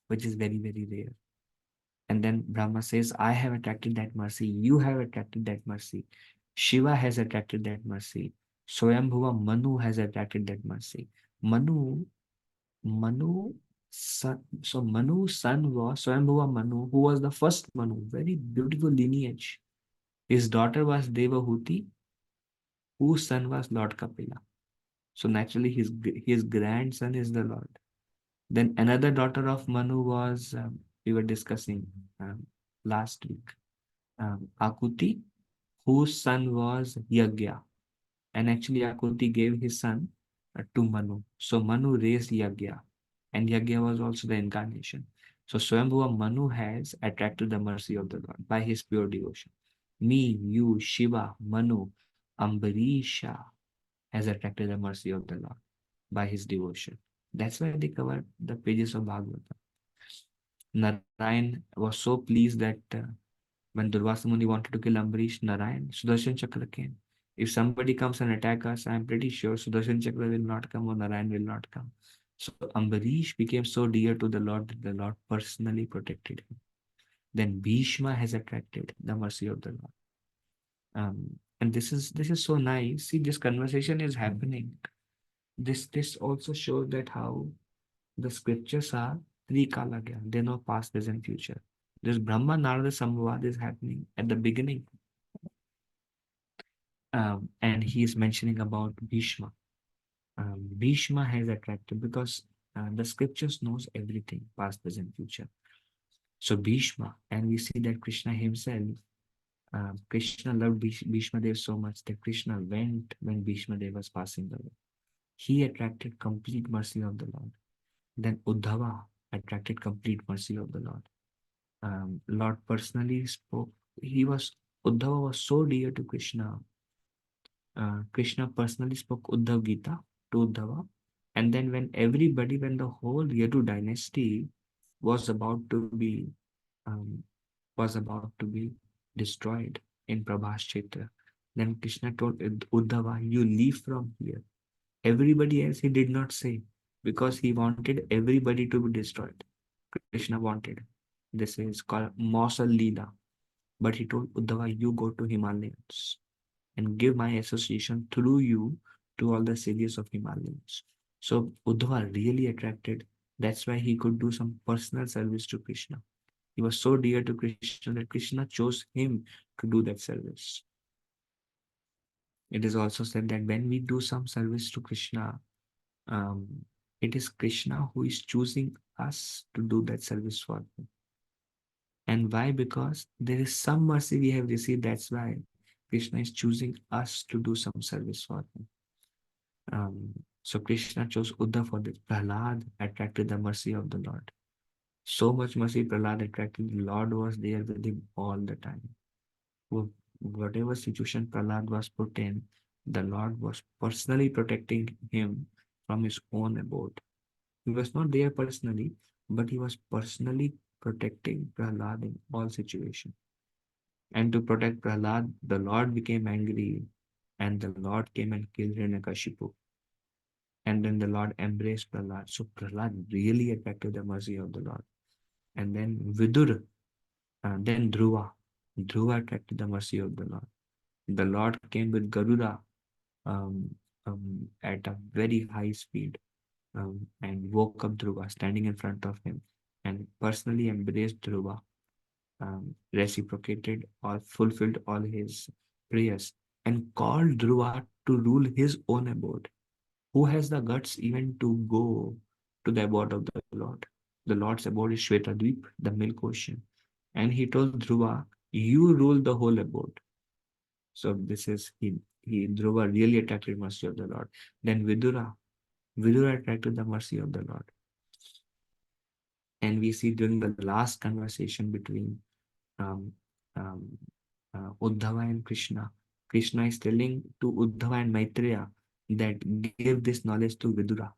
which is very, very rare. And then Brahma says, I have attracted that mercy, you have attracted that mercy, Shiva has attracted that mercy, Swayambhuva Manu has attracted that mercy. Manu so Manu's son was Swayambhuva Manu, who was the first Manu, very beautiful lineage. His daughter was Devahuti, whose son was Lord Kapila. So naturally, his grandson is the Lord. Then another daughter of Manu was, we were discussing last week, Akuti, whose son was Yagya. And actually, Akuti gave his son to Manu. So Manu raised Yagya, and Yagya was also the incarnation. So Swayambhuva Manu has attracted the mercy of the Lord by his pure devotion. Me, you, Shiva, Manu, Ambarisha has attracted the mercy of the Lord by his devotion. That's why they covered the pages of Bhagavatam. Narayan was so pleased that when Durvasa Muni wanted to kill Ambarish, Narayan, Sudarshan Chakra came. If somebody comes and attack us, I am pretty sure Sudarshan Chakra will not come or Narayan will not come. So Ambarish became so dear to the Lord that the Lord personally protected him. Then Bhishma has attracted the mercy of the Lord. And this is so nice. See, this conversation is happening. This also shows that how the scriptures are Trikalagya. They know past, present, future. This Brahma Narada Samvad is happening at the beginning. And he is mentioning about Bhishma. Bhishma has attracted, because the scriptures knows everything, past, present, future. So Bhishma, and we see that Krishna himself, Krishna loved Bhishma Dev so much that Krishna went when Bhishma Dev was passing away. He attracted complete mercy of the Lord. Then Uddhava attracted complete mercy of the Lord. Lord personally spoke. Uddhava was so dear to Krishna. Krishna personally spoke Uddhav Gita to Uddhava. And then when the whole Yadu dynasty was about to be um, destroyed in Prabhas Kshetra, then Krishna told Uddhava, you leave from here. Everybody else he did not say, because he wanted everybody to be destroyed. Krishna wanted. This is called Mausal Leela. But he told Uddhava, you go to Himalayas and give my association through you to all the sages of Himalayas. So Uddhava really attracted. That's why he could do some personal service to Krishna. He was so dear to Krishna that Krishna chose him to do that service. It is also said that when we do some service to Krishna, it is Krishna who is choosing us to do that service for him. And why? Because there is some mercy we have received. That's why Krishna is choosing us to do some service for him. So Krishna chose Uddhav for this. Prahlad attracted the mercy of the Lord. So much mercy Prahlad attracted. The Lord was there with him all the time. Whatever situation Prahlad was put in, the Lord was personally protecting him from his own abode. He was not there personally, but he was personally protecting Prahlad in all situations. And to protect Prahlad, the Lord became angry, and the Lord came and killed Hiranyakashipu. And then the Lord embraced Prahlad. So Prahlad really attracted the mercy of the Lord. And then Vidur, then Dhruva attracted the mercy of the Lord. The Lord came with Garuda at a very high speed and woke up Dhruva standing in front of him and personally embraced Dhruva, reciprocated or fulfilled all his prayers and called Dhruva to rule his own abode. Who has the guts even to go to the abode of the Lord? The Lord's abode is Shvetadvip, the milk ocean. And he told Dhruva, you rule the whole abode. So this is Dhruva really attracted mercy of the Lord. Then Vidura attracted the mercy of the Lord. And we see during the last conversation between um, um, Uddhava and Krishna, Krishna is telling to Uddhava and Maitreya that give this knowledge to Vidura.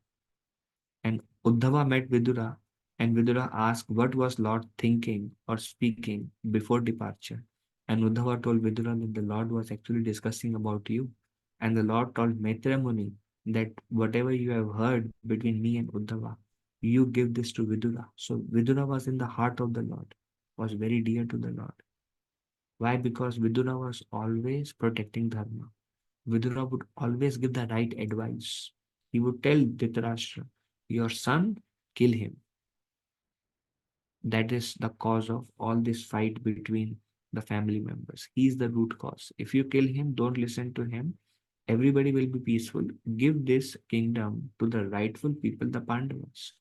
And Uddhava met Vidura, and Vidura asked what was Lord thinking or speaking before departure. And Uddhava told Vidura that the Lord was actually discussing about you. And the Lord told Maitreya Muni that whatever you have heard between me and Uddhava, you give this to Vidura. So Vidura was in the heart of the Lord, was very dear to the Lord. Why? Because Vidura was always protecting Dharma. Vidura would always give the right advice. He would tell Dhritarashtra, your son, kill him. That is the cause of all this fight between the family members. He is the root cause. If you kill him, don't listen to him. Everybody will be peaceful. Give this kingdom to the rightful people, the Pandavas.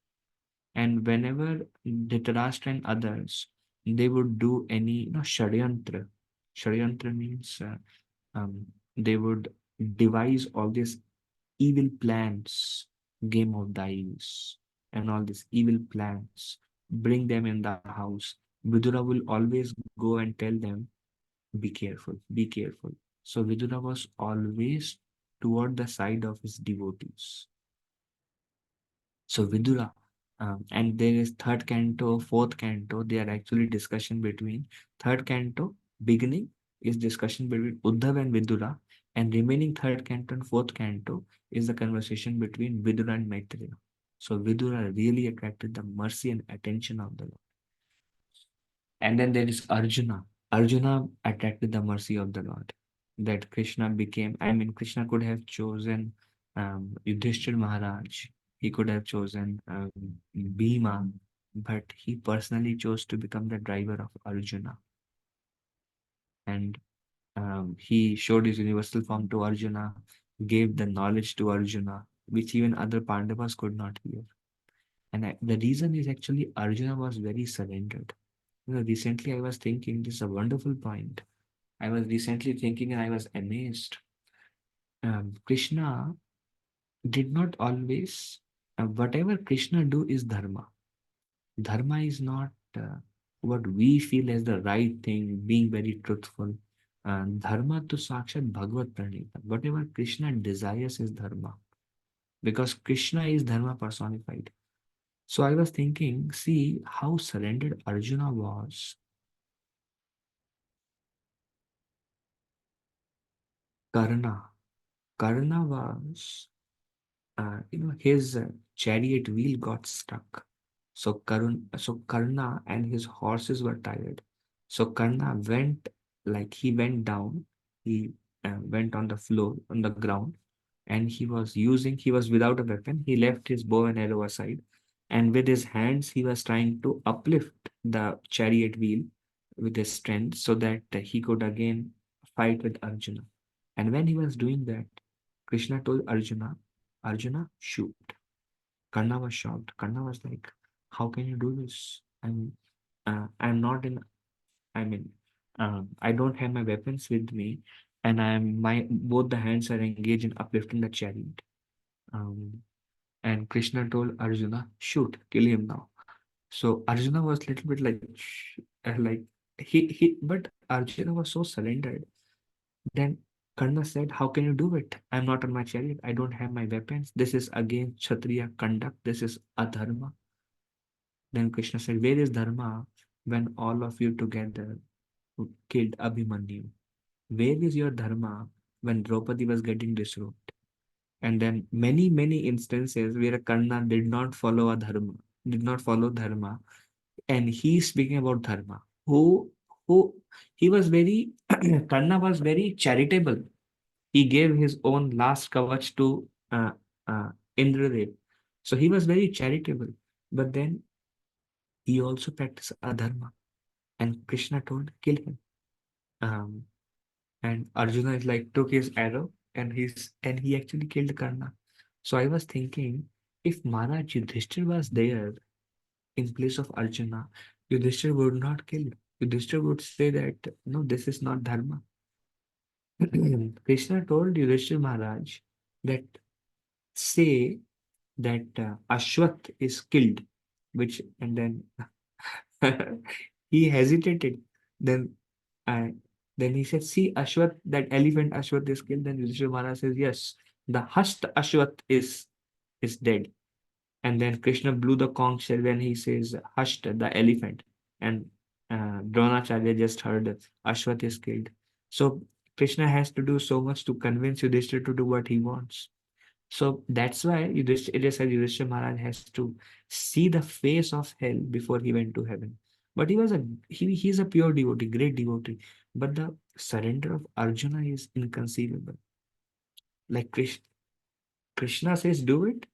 And whenever Dhritarashtra and others, they would do any shadyantra. Shadyantra means they would devise all these evil plans, game of dice, and all these evil plans, bring them in the house. Vidura will always go and tell them, be careful, be careful. So Vidura was always toward the side of his devotees. So Vidura, and there is third canto, fourth canto, they are actually discussion between third canto, beginning is discussion between Uddhav and Vidura, and remaining third canto and fourth canto is the conversation between Vidura and Maitreya. So Vidura really attracted the mercy and attention of the Lord. And then there is Arjuna. Arjuna attracted the mercy of the Lord. That Krishna became, Krishna could have chosen Yudhishthir Maharaj. He could have chosen Bhima, but he personally chose to become the driver of Arjuna. And he showed his universal form to Arjuna, gave the knowledge to Arjuna, which even other Pandavas could not hear. And the reason is actually Arjuna was very surrendered. Recently I was thinking, this is a wonderful point. I was recently thinking and I was amazed. Krishna did not always, whatever Krishna do is dharma. Dharma is not what we feel as the right thing, being very truthful. Dharma to Sakshat Bhagavat Pranita. Whatever Krishna desires is dharma. Because Krishna is dharma personified. So I was thinking, see how surrendered Arjuna was. Karna was, his chariot wheel got stuck. So Karna and his horses were tired. So Karna went, he went down. He went on the floor, on the ground, and he was without a weapon. He left his bow and arrow aside, and with his hands he was trying to uplift the chariot wheel with his strength so that he could again fight with Arjuna. And when he was doing that, Krishna told Arjuna, shoot. Karna was shocked. Karna was like, how can you do this? I'm not in, I don't have my weapons with me, and both the hands are engaged in uplifting the chariot. And Krishna told Arjuna, shoot, kill him now. So Arjuna was little bit like but Arjuna was so surrendered. Then Karna said, "How can you do it? I'm not on my chariot. I don't have my weapons. This is against Kshatriya conduct. This is adharma." Then Krishna said, "Where is dharma when all of you together killed Abhimanyu? Where is your dharma when Draupadi was getting disrobed?" And then many instances where Karna did not follow a dharma, did not follow dharma, and he's speaking about dharma. Who he was very Karna was very charitable. He gave his own last kavach to Indradev. So he was very charitable. But then he also practiced adharma. And Krishna told, kill him. Um, and Arjuna is like took his arrow and he actually killed Karna. So I was thinking, if Maharaj Yudhishthir was there in place of Arjuna, Yudhishthir would not kill. Yudhishthir would say that no, this is not dharma. Krishna told Yudhishthir Maharaj that say that Ashwath is killed, which and then he hesitated. Then I then he said, "See, Ashwath, that elephant Ashwath is killed." Then Yudhishthira Maharaj says, "Yes, the Hast Ashwath is dead." And then Krishna blew the conch shell when he says Hast, the elephant, and Dronacharya just heard Ashwath is killed. So Krishna has to do so much to convince Yudhishthira to do what he wants. So that's why it is said Yudhishthira Maharaj has to see the face of hell before he went to heaven. But he's a pure devotee, great devotee. But the surrender of Arjuna is inconceivable. Like Krishna says, do it.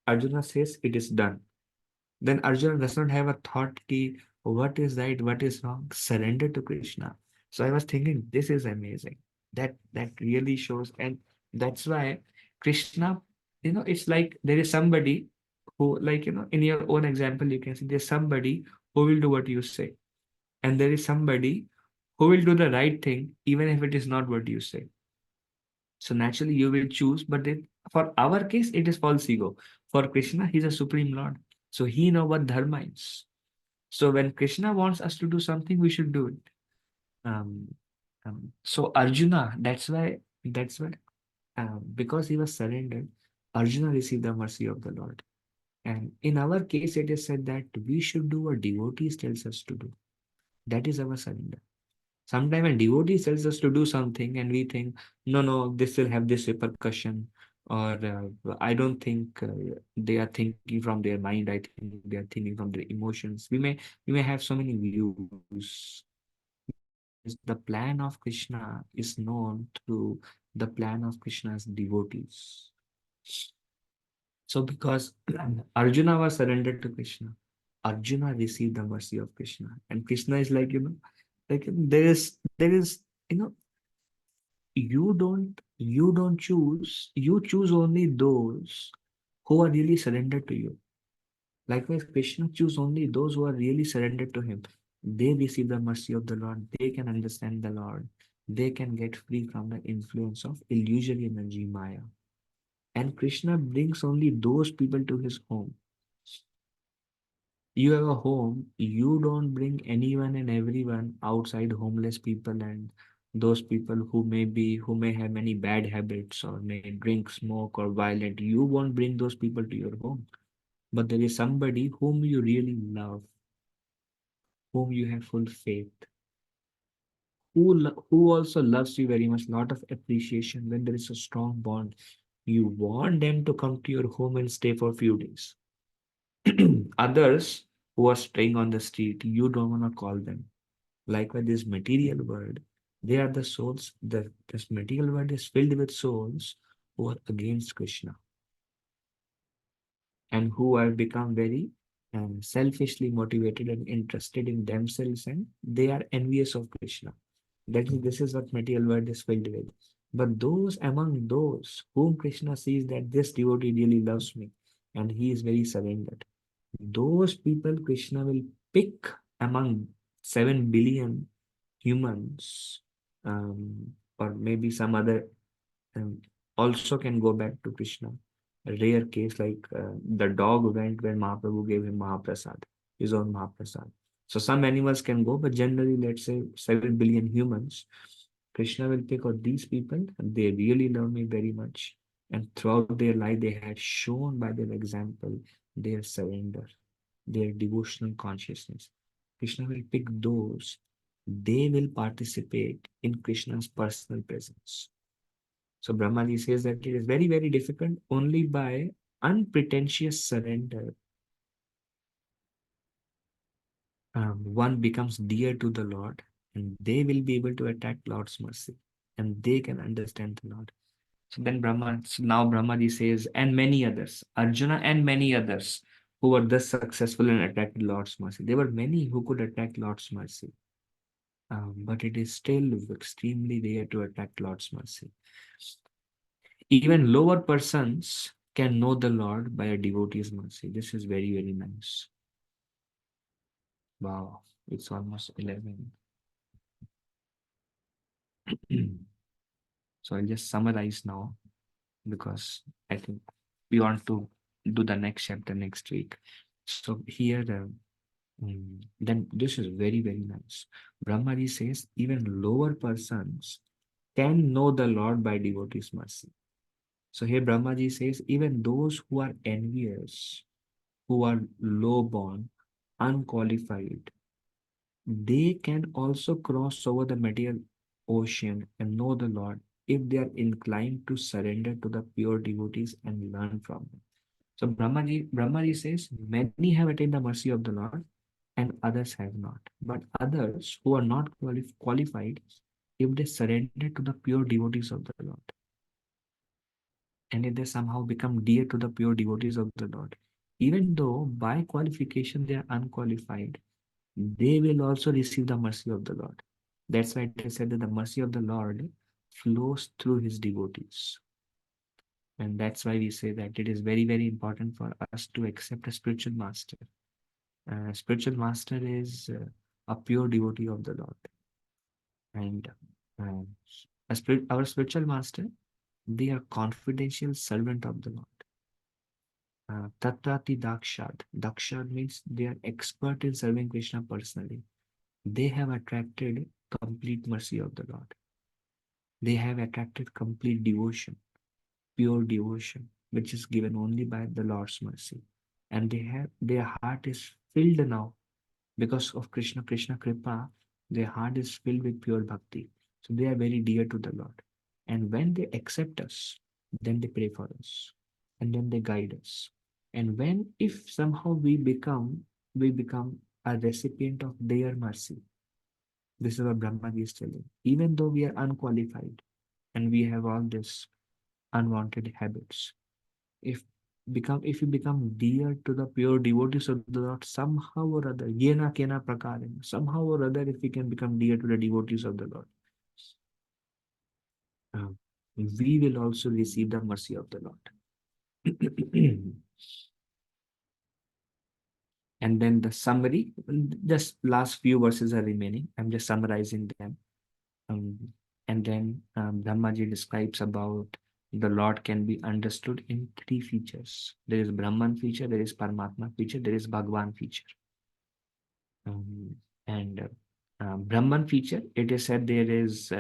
Arjuna says it is done. Then Arjuna does not have a thought ki what is right, what is wrong. Surrender to Krishna. So I was thinking, this is amazing. That really shows, and that's why Krishna, it's like there is somebody who, like, in your own example, you can see there's somebody who will do what you say, and there is somebody who will do the right thing even if it is not what you say. So naturally you will choose, but for our case, it is false ego. For Krishna, he's a supreme Lord. So he know what dharma is. So when Krishna wants us to do something, we should do it. Um, so Arjuna, that's why because he was surrendered, Arjuna received the mercy of the Lord. And in our case, it is said that we should do what devotees tells us to do. That is our surrender. Sometimes when devotee tells us to do something and we think, no, this will have this repercussion, or I don't think they are thinking from their mind. I think they are thinking from their emotions. We may have so many views. The plan of Krishna is known through the plan of Krishna's devotees. So because Arjuna was surrendered to Krishna, Arjuna received the mercy of Krishna, and Krishna is like, like there is you don't choose, you choose only those who are really surrendered to you. Likewise, Krishna choose only those who are really surrendered to him. They receive the mercy of the Lord, they can understand the Lord, they can get free from the influence of illusory energy, Maya. And Krishna brings only those people to his home. You have a home, you don't bring anyone and everyone outside, homeless people and those people who may have many bad habits or may drink, smoke, or violent. You won't bring those people to your home. But there is somebody whom you really love, whom you have full faith, who also loves you very much, lot of appreciation. When there is a strong bond, you want them to come to your home and stay for a few days. Others who are staying on the street, you don't want to call them. Likewise, this material world, they are the souls. This material world is filled with souls who are against Krishna and who have become very selfishly motivated and interested in themselves, and they are envious of Krishna. This is what material world is filled with. But among those whom Krishna sees that this devotee really loves me and he is very surrendered, those people Krishna will pick among 7 billion humans, or maybe some other also can go back to Krishna. A rare case like the dog went when Mahaprabhu gave him Mahaprasad. his own Mahaprasad. So some animals can go, but generally, let's say 7 billion humans, Krishna will pick out these people, and they really love me very much. And throughout their life, they had shown by their example their surrender, their devotional consciousness. Krishna will pick those, they will participate in Krishna's personal presence. So Brahmaji says that it is very, very difficult. Only by unpretentious surrender, one becomes dear to the Lord, and they will be able to attract Lord's mercy, and they can understand the Lord. So then now Brahmaji says, and many others, Arjuna and many others who were thus successful and attracted Lord's mercy. There were many who could attract Lord's mercy, but it is still extremely rare to attract Lord's mercy. Even lower persons can know the Lord by a devotee's mercy. This is very, very nice. Wow, it's almost 11. So I'll just summarize now, because I think we want to do the next chapter next week. So here, then this is very, very nice. Brahmaji says even lower persons can know the Lord by devotee's mercy. So here Brahmaji says even those who are envious, who are low born, unqualified, they can also cross over the material ocean and know the Lord if they are inclined to surrender to the pure devotees and learn from them. So Brahmaji says many have attained the mercy of the Lord and others have not. But others who are not qualified, if they surrender to the pure devotees of the Lord, and if they somehow become dear to the pure devotees of the Lord, even though by qualification they are unqualified, they will also receive the mercy of the Lord. That's why it is said that the mercy of the Lord flows through his devotees. And that's why we say that it is very, very important for us to accept a spiritual master. Spiritual master is a pure devotee of the Lord. And our spiritual master, they are confidential servant of the Lord. Tatrati Dakshad. Dakshad means they are expert in serving Krishna personally. They have attracted complete mercy of the Lord. They have attracted complete devotion, pure devotion, which is given only by the Lord's mercy. And their heart is filled now because of Krishna Kripa. Their heart is filled with pure bhakti. So they are very dear to the Lord. And when they accept us, then they pray for us. And then they guide us. And if somehow we become a recipient of their mercy, this is what Brahmaji is telling. Even though we are unqualified and we have all these unwanted habits, if you become dear to the pure devotees of the Lord, somehow or other, yena kena prakaram, somehow or other, if we can become dear to the devotees of the Lord, we will also receive the mercy of the Lord. And then the summary, just last few verses are remaining. I'm just summarizing them. And then Brahmaji describes about the Lord can be understood in 3 features. There is Brahman feature, there is Paramatma feature, there is Bhagwan feature. And Brahman feature, it is said there is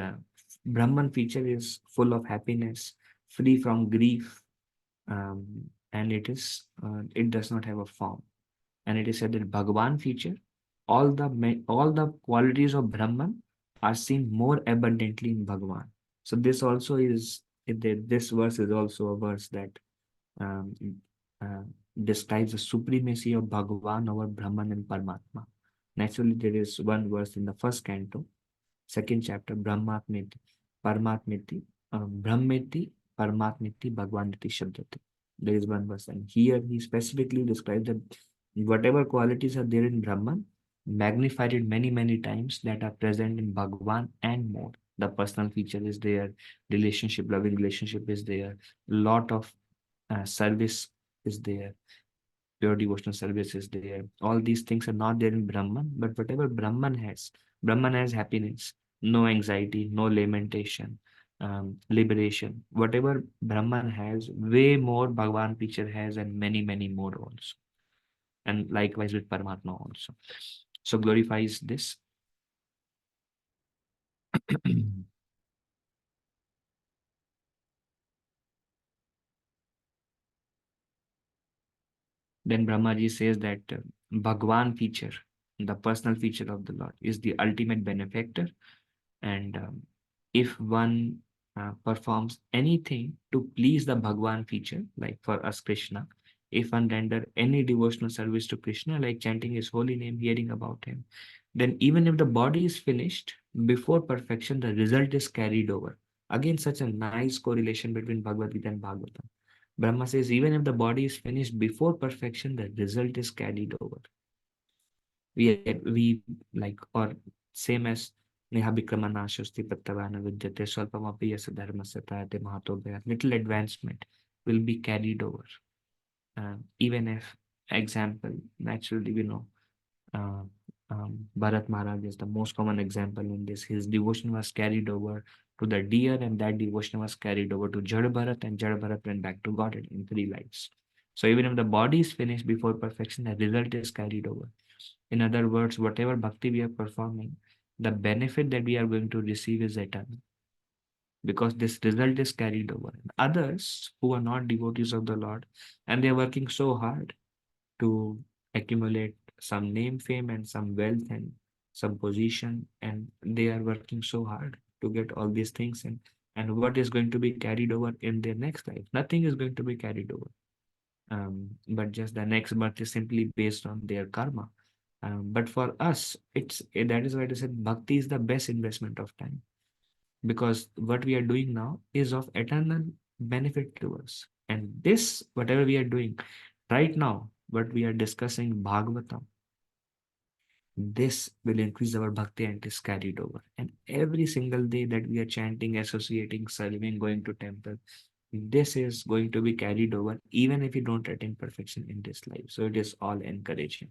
Brahman feature is full of happiness, free from grief, and it does not have a form. And it is said that Bhagwan feature, all the qualities of Brahman are seen more abundantly in Bhagwan. So this also is this verse is also a verse that um, uh, describes the supremacy of Bhagwan over Brahman and Paramatma. Naturally, there is one verse in the first canto, second chapter, Brahmatmeti, Paramatmeti, Brahmeti, Paramatmeti, Bhagwaneti, Shabdati. There is one verse, and here he specifically describes that whatever qualities are there in Brahman, magnified it many, many times, that are present in Bhagwan and more. The personal feature is there, loving relationship is there, lot of service is there, pure devotional service is there. All these things are not there in Brahman, but whatever Brahman has happiness, no anxiety, no lamentation, liberation. Whatever Brahman has, way more Bhagwan feature has, and many, many more also. and likewise with Paramatma also. So glorifies this. Then Brahmaji says that Bhagwan feature, the personal feature of the Lord, is the ultimate benefactor. And if one performs anything to please the Bhagwan feature, like for us Krishna, if one render any devotional service to Krishna, like chanting his holy name, hearing about him, then even if the body is finished before perfection, the result is carried over. Again, such a nice correlation between Bhagavad Gita and Bhagavatam. Brahma says, even if the body is finished before perfection, the result is carried over. We like, or same as Neha Vikramanashasti Prattavana Vidyate Swalpamapi Yasa Dharmasya Prayate Mahatobhaya, little advancement will be carried over. Even if, example, naturally, we know, uh, Bharat Maharaj is the most common example in this. His devotion was carried over to the deer, and that devotion was carried over to Jad Bharat, and Jad Bharat went back to Godhead in 3 lives. So even if the body is finished before perfection, the result is carried over. In other words, whatever bhakti we are performing, the benefit that we are going to receive is eternal, because this result is carried over. And others who are not devotees of the Lord, and they are working so hard to accumulate some name, fame, and some wealth and some position, and they are working so hard to get all these things. And what is going to be carried over in their next life? Nothing is going to be carried over. But just the next birth is simply based on their karma. But for us, that is why I said bhakti is the best investment of time, because what we are doing now is of eternal benefit to us. And this, whatever we are doing right now, what we are discussing Bhagavatam, this will increase our bhakti and is carried over. And every single day that we are chanting, associating, serving, going to temple, this is going to be carried over even if you don't attain perfection in this life. So it is all encouraging.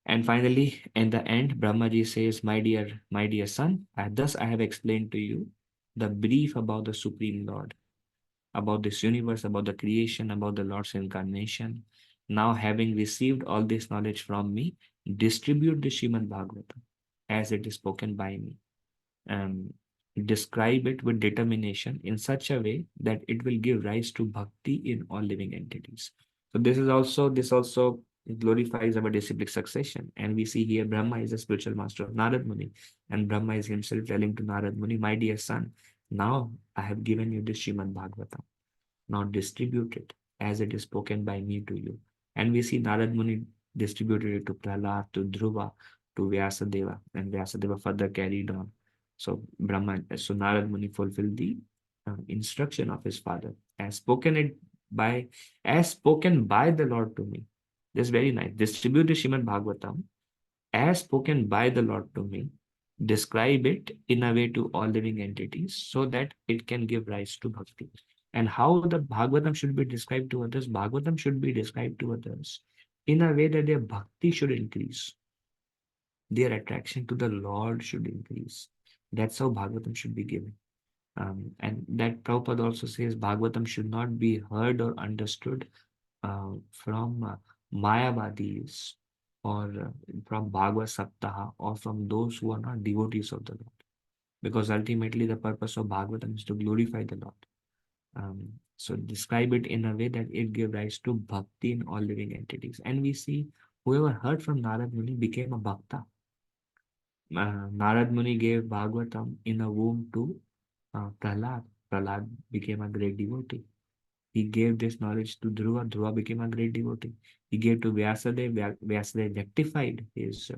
And finally, in the end, Brahmaji says, my dear son, thus I have explained to you the brief about the Supreme Lord, about this universe, about the creation, about the Lord's incarnation. Now, having received all this knowledge from me, distribute the Shrimad Bhagavatam as it is spoken by me. Describe it with determination in such a way that it will give rise to bhakti in all living entities. So this also glorifies our disciplic succession. And we see here Brahma is the spiritual master of Narad Muni, and Brahma is himself telling to Narad Muni, my dear son, now I have given you this Shrimad Bhagavatam. Now distribute it as it is spoken by me to you. And we see Narad Muni distributed it to Prahlad, to Dhruva, to Vyasadeva, and Vyasadeva further carried on. So Narad Muni fulfilled the instruction of his father as spoken by the Lord to me. This is very nice. Distribute the Shrimad Bhagavatam as spoken by the Lord to me. Describe it in a way to all living entities so that it can give rise to bhakti. And how the Bhagavatam should be described to others? Bhagavatam should be described to others in a way that their bhakti should increase. Their attraction to the Lord should increase. That's how Bhagavatam should be given. And that Prabhupada also says Bhagavatam should not be heard or understood from Mayavadis or from Bhagavad Saptaha or from those who are not devotees of the Lord. Because ultimately the purpose of Bhagavatam is to glorify the Lord. So describe it in a way that it gives rise to bhakti in all living entities. And we see whoever heard from Narad Muni became a bhakta. Narad Muni gave Bhagavatam in a womb to Prahlad. Prahlad became a great devotee. He gave this knowledge to Dhruva. Dhruva became a great devotee. He gave to Vyasadeva. Vyasadeva rectified his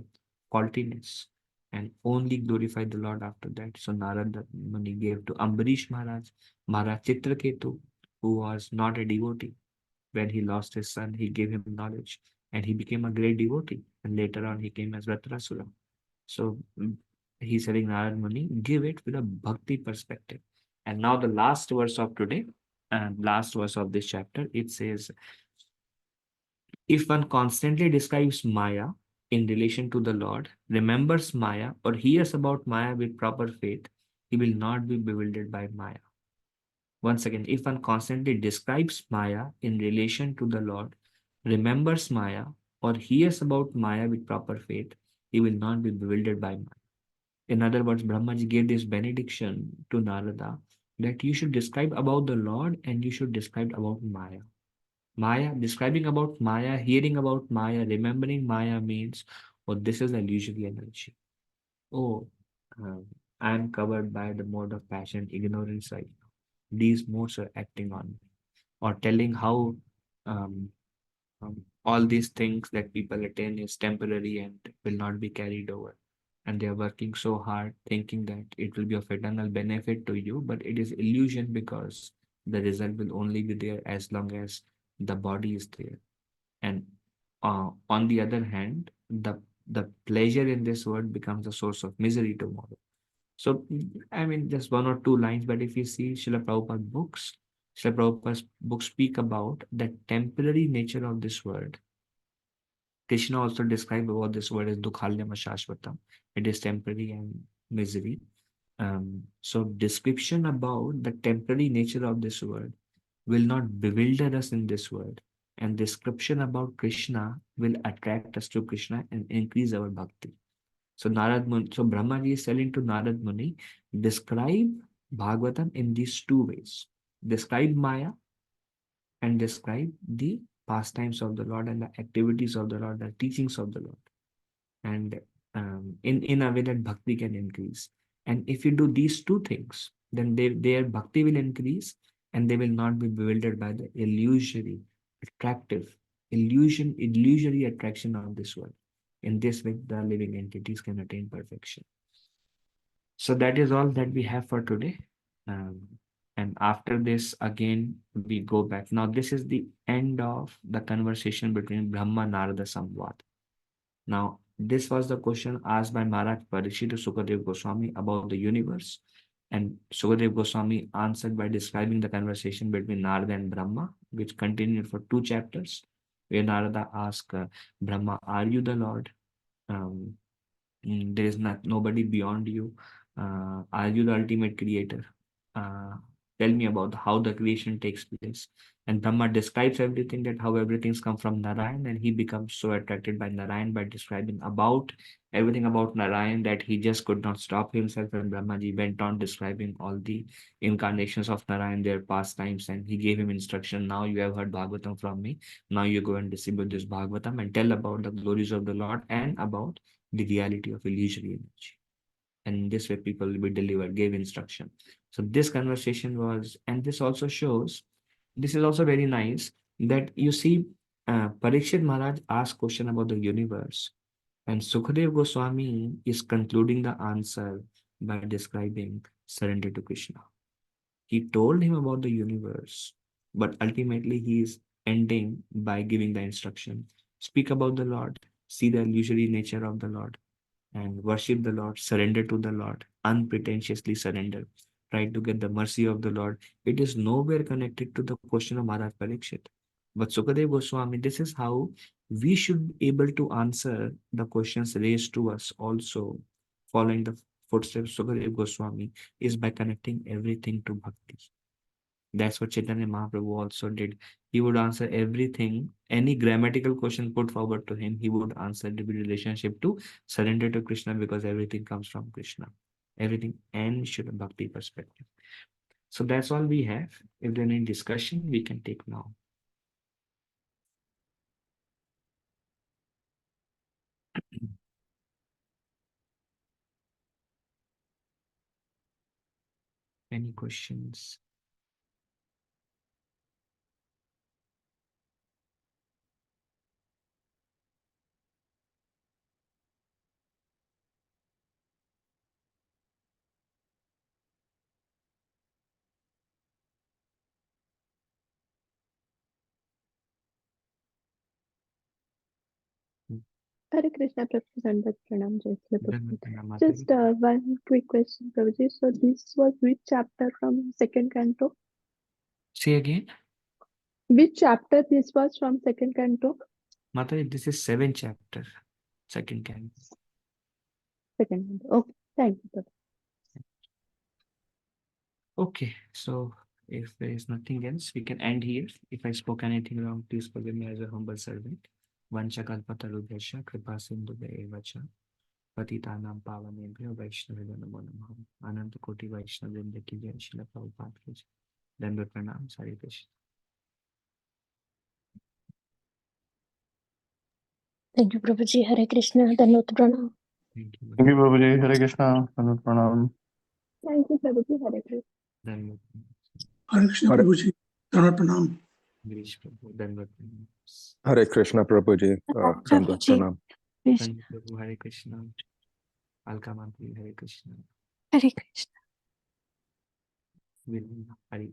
faultiness and only glorified the Lord after that. So Narada Muni gave to Ambarish Maharaj, Maharaj Chitraketu, who was not a devotee. When he lost his son, he gave him knowledge and he became a great devotee. And later on, he came as Vratrasura. So he's telling Narad Muni, give it with a bhakti perspective. And now the last verse of today, and last verse of this chapter, it says, if one constantly describes Maya in relation to the Lord, remembers Maya or hears about Maya with proper faith, he will not be bewildered by Maya. Once again, if one constantly describes Maya in relation to the Lord, remembers Maya or hears about Maya with proper faith, he will not be bewildered by Maya. In other words, Brahmaji gave this benediction to Narada that you should describe about the Lord and you should describe about Maya. Maya, describing about Maya, hearing about Maya, remembering Maya means, oh, this is illusory energy. Oh, um, I am covered by the mode of passion, ignorance right now. These modes are acting on me, or telling how all these things that people attain is temporary and will not be carried over. And they are working so hard, thinking that it will be of eternal benefit to you, but it is illusion because the result will only be there as long as the body is there. And on the other hand, the pleasure in this world becomes a source of misery tomorrow. So, I mean, just one or two lines, but if you see Srila Prabhupada's books, Srila Prabhupada's books speak about the temporary nature of this world. Krishna also described about this world as Dukhalyam Shashvatam. It is temporary and misery. So description about the temporary nature of this world will not bewilder us in this world. And description about Krishna will attract us to Krishna and increase our bhakti. So Brahmaji is telling to Narad Muni, describe Bhagavatam in these two ways. Describe Maya and describe the pastimes of the Lord and the activities of the Lord, the teachings of the Lord. And in a way that bhakti can increase. And if you do these two things, then their bhakti will increase and they will not be bewildered by the illusory attraction of this world. In this way, the living entities can attain perfection. So that is all that we have for today. And after this, again, we go back. Now, this is the end of the conversation between Brahma Narada Samvad. Now, this was the question asked by Maharaj Parikshit to Sukadev Goswami about the universe. And Sukadev Goswami answered by describing the conversation between Narada and Brahma, which continued for 2 chapters, where Narada asked Brahma, are you the Lord? There is nobody beyond you. Are you the ultimate creator? Uh, Tell me about how the creation takes place. And Brahma describes everything, that how everything's come from Narayan, and he becomes so attracted by Narayan by describing about everything about Narayan that he just could not stop himself. And Brahmaji went on describing all the incarnations of Narayan, their pastimes, and he gave him instruction. Now you have heard Bhagavatam from me. Now you go and distribute this Bhagavatam and tell about the glories of the Lord and about the reality of illusory energy. And in this way, people will be delivered, gave instruction. So this conversation was, and this also shows, this is also very nice, that you see, Parikshit Maharaj asked question about the universe, and Sukadev Goswami is concluding the answer by describing surrender to Krishna. He told him about the universe, but ultimately he is ending by giving the instruction. Speak about the Lord, see the illusory nature of the Lord, and worship the Lord, surrender to the Lord, unpretentiously surrender. Try to get the mercy of the Lord. It is nowhere connected to the question of Maharaj Parikshit. But Sukadev Goswami, this is how we should be able to answer the questions raised to us also, following the footsteps of Sukadev Goswami, is by connecting everything to bhakti. That's what Chaitanya Mahaprabhu also did. He would answer everything, any grammatical question put forward to him, he would answer the relationship to surrender to Krishna, because everything comes from Krishna. Everything and Shuddha Bhakti perspective. So that's all we have. If there's any discussion, we can take now. Any questions? Hare Krishna, Prabhuji, Dandavat Pranam, Jai Shri Prabhuji. Dhanavad Just one quick question, Prabhuji. So this was which chapter from second canto? Say again. Which chapter this was from second canto? Mataji, this is 7th chapter, second canto. Second canto. Okay, thank you, Prabhuji. Okay, so if there is nothing else, we can end here. If I spoke anything wrong, please forgive me as a humble servant. वंशकल्पतरुभ्यश्च कृपा सिन्धुभ्येव च पतितानां पावनेभ्यो वैष्णवेभ्यो नमो नमः। अनंत कोटि वैष्णव वृंद की जय। श्रील प्रभुपाद की जय। दंडवत प्रणाम। Hare Krishna. Thank you, Prabhuji. Hare Krishna. Dandavat pranam. Thank you. Thank you, Prabhuji. Hare Krishna. Dandavat pranam. Thank you, Prabhuji. Hare Krishna. दंडवत Hare Krishna Hare- Prabhuji. Dandavat pranam. Girish Prabhu दंडवत प्रणाम। Hare Krishna Prabhuji, Dandavat Prabhuji. Pranam. Sanjay प्रभु हरे कृष्ण। अलका माधुरी हरे Krishna. Hare Krishna. विनय हरे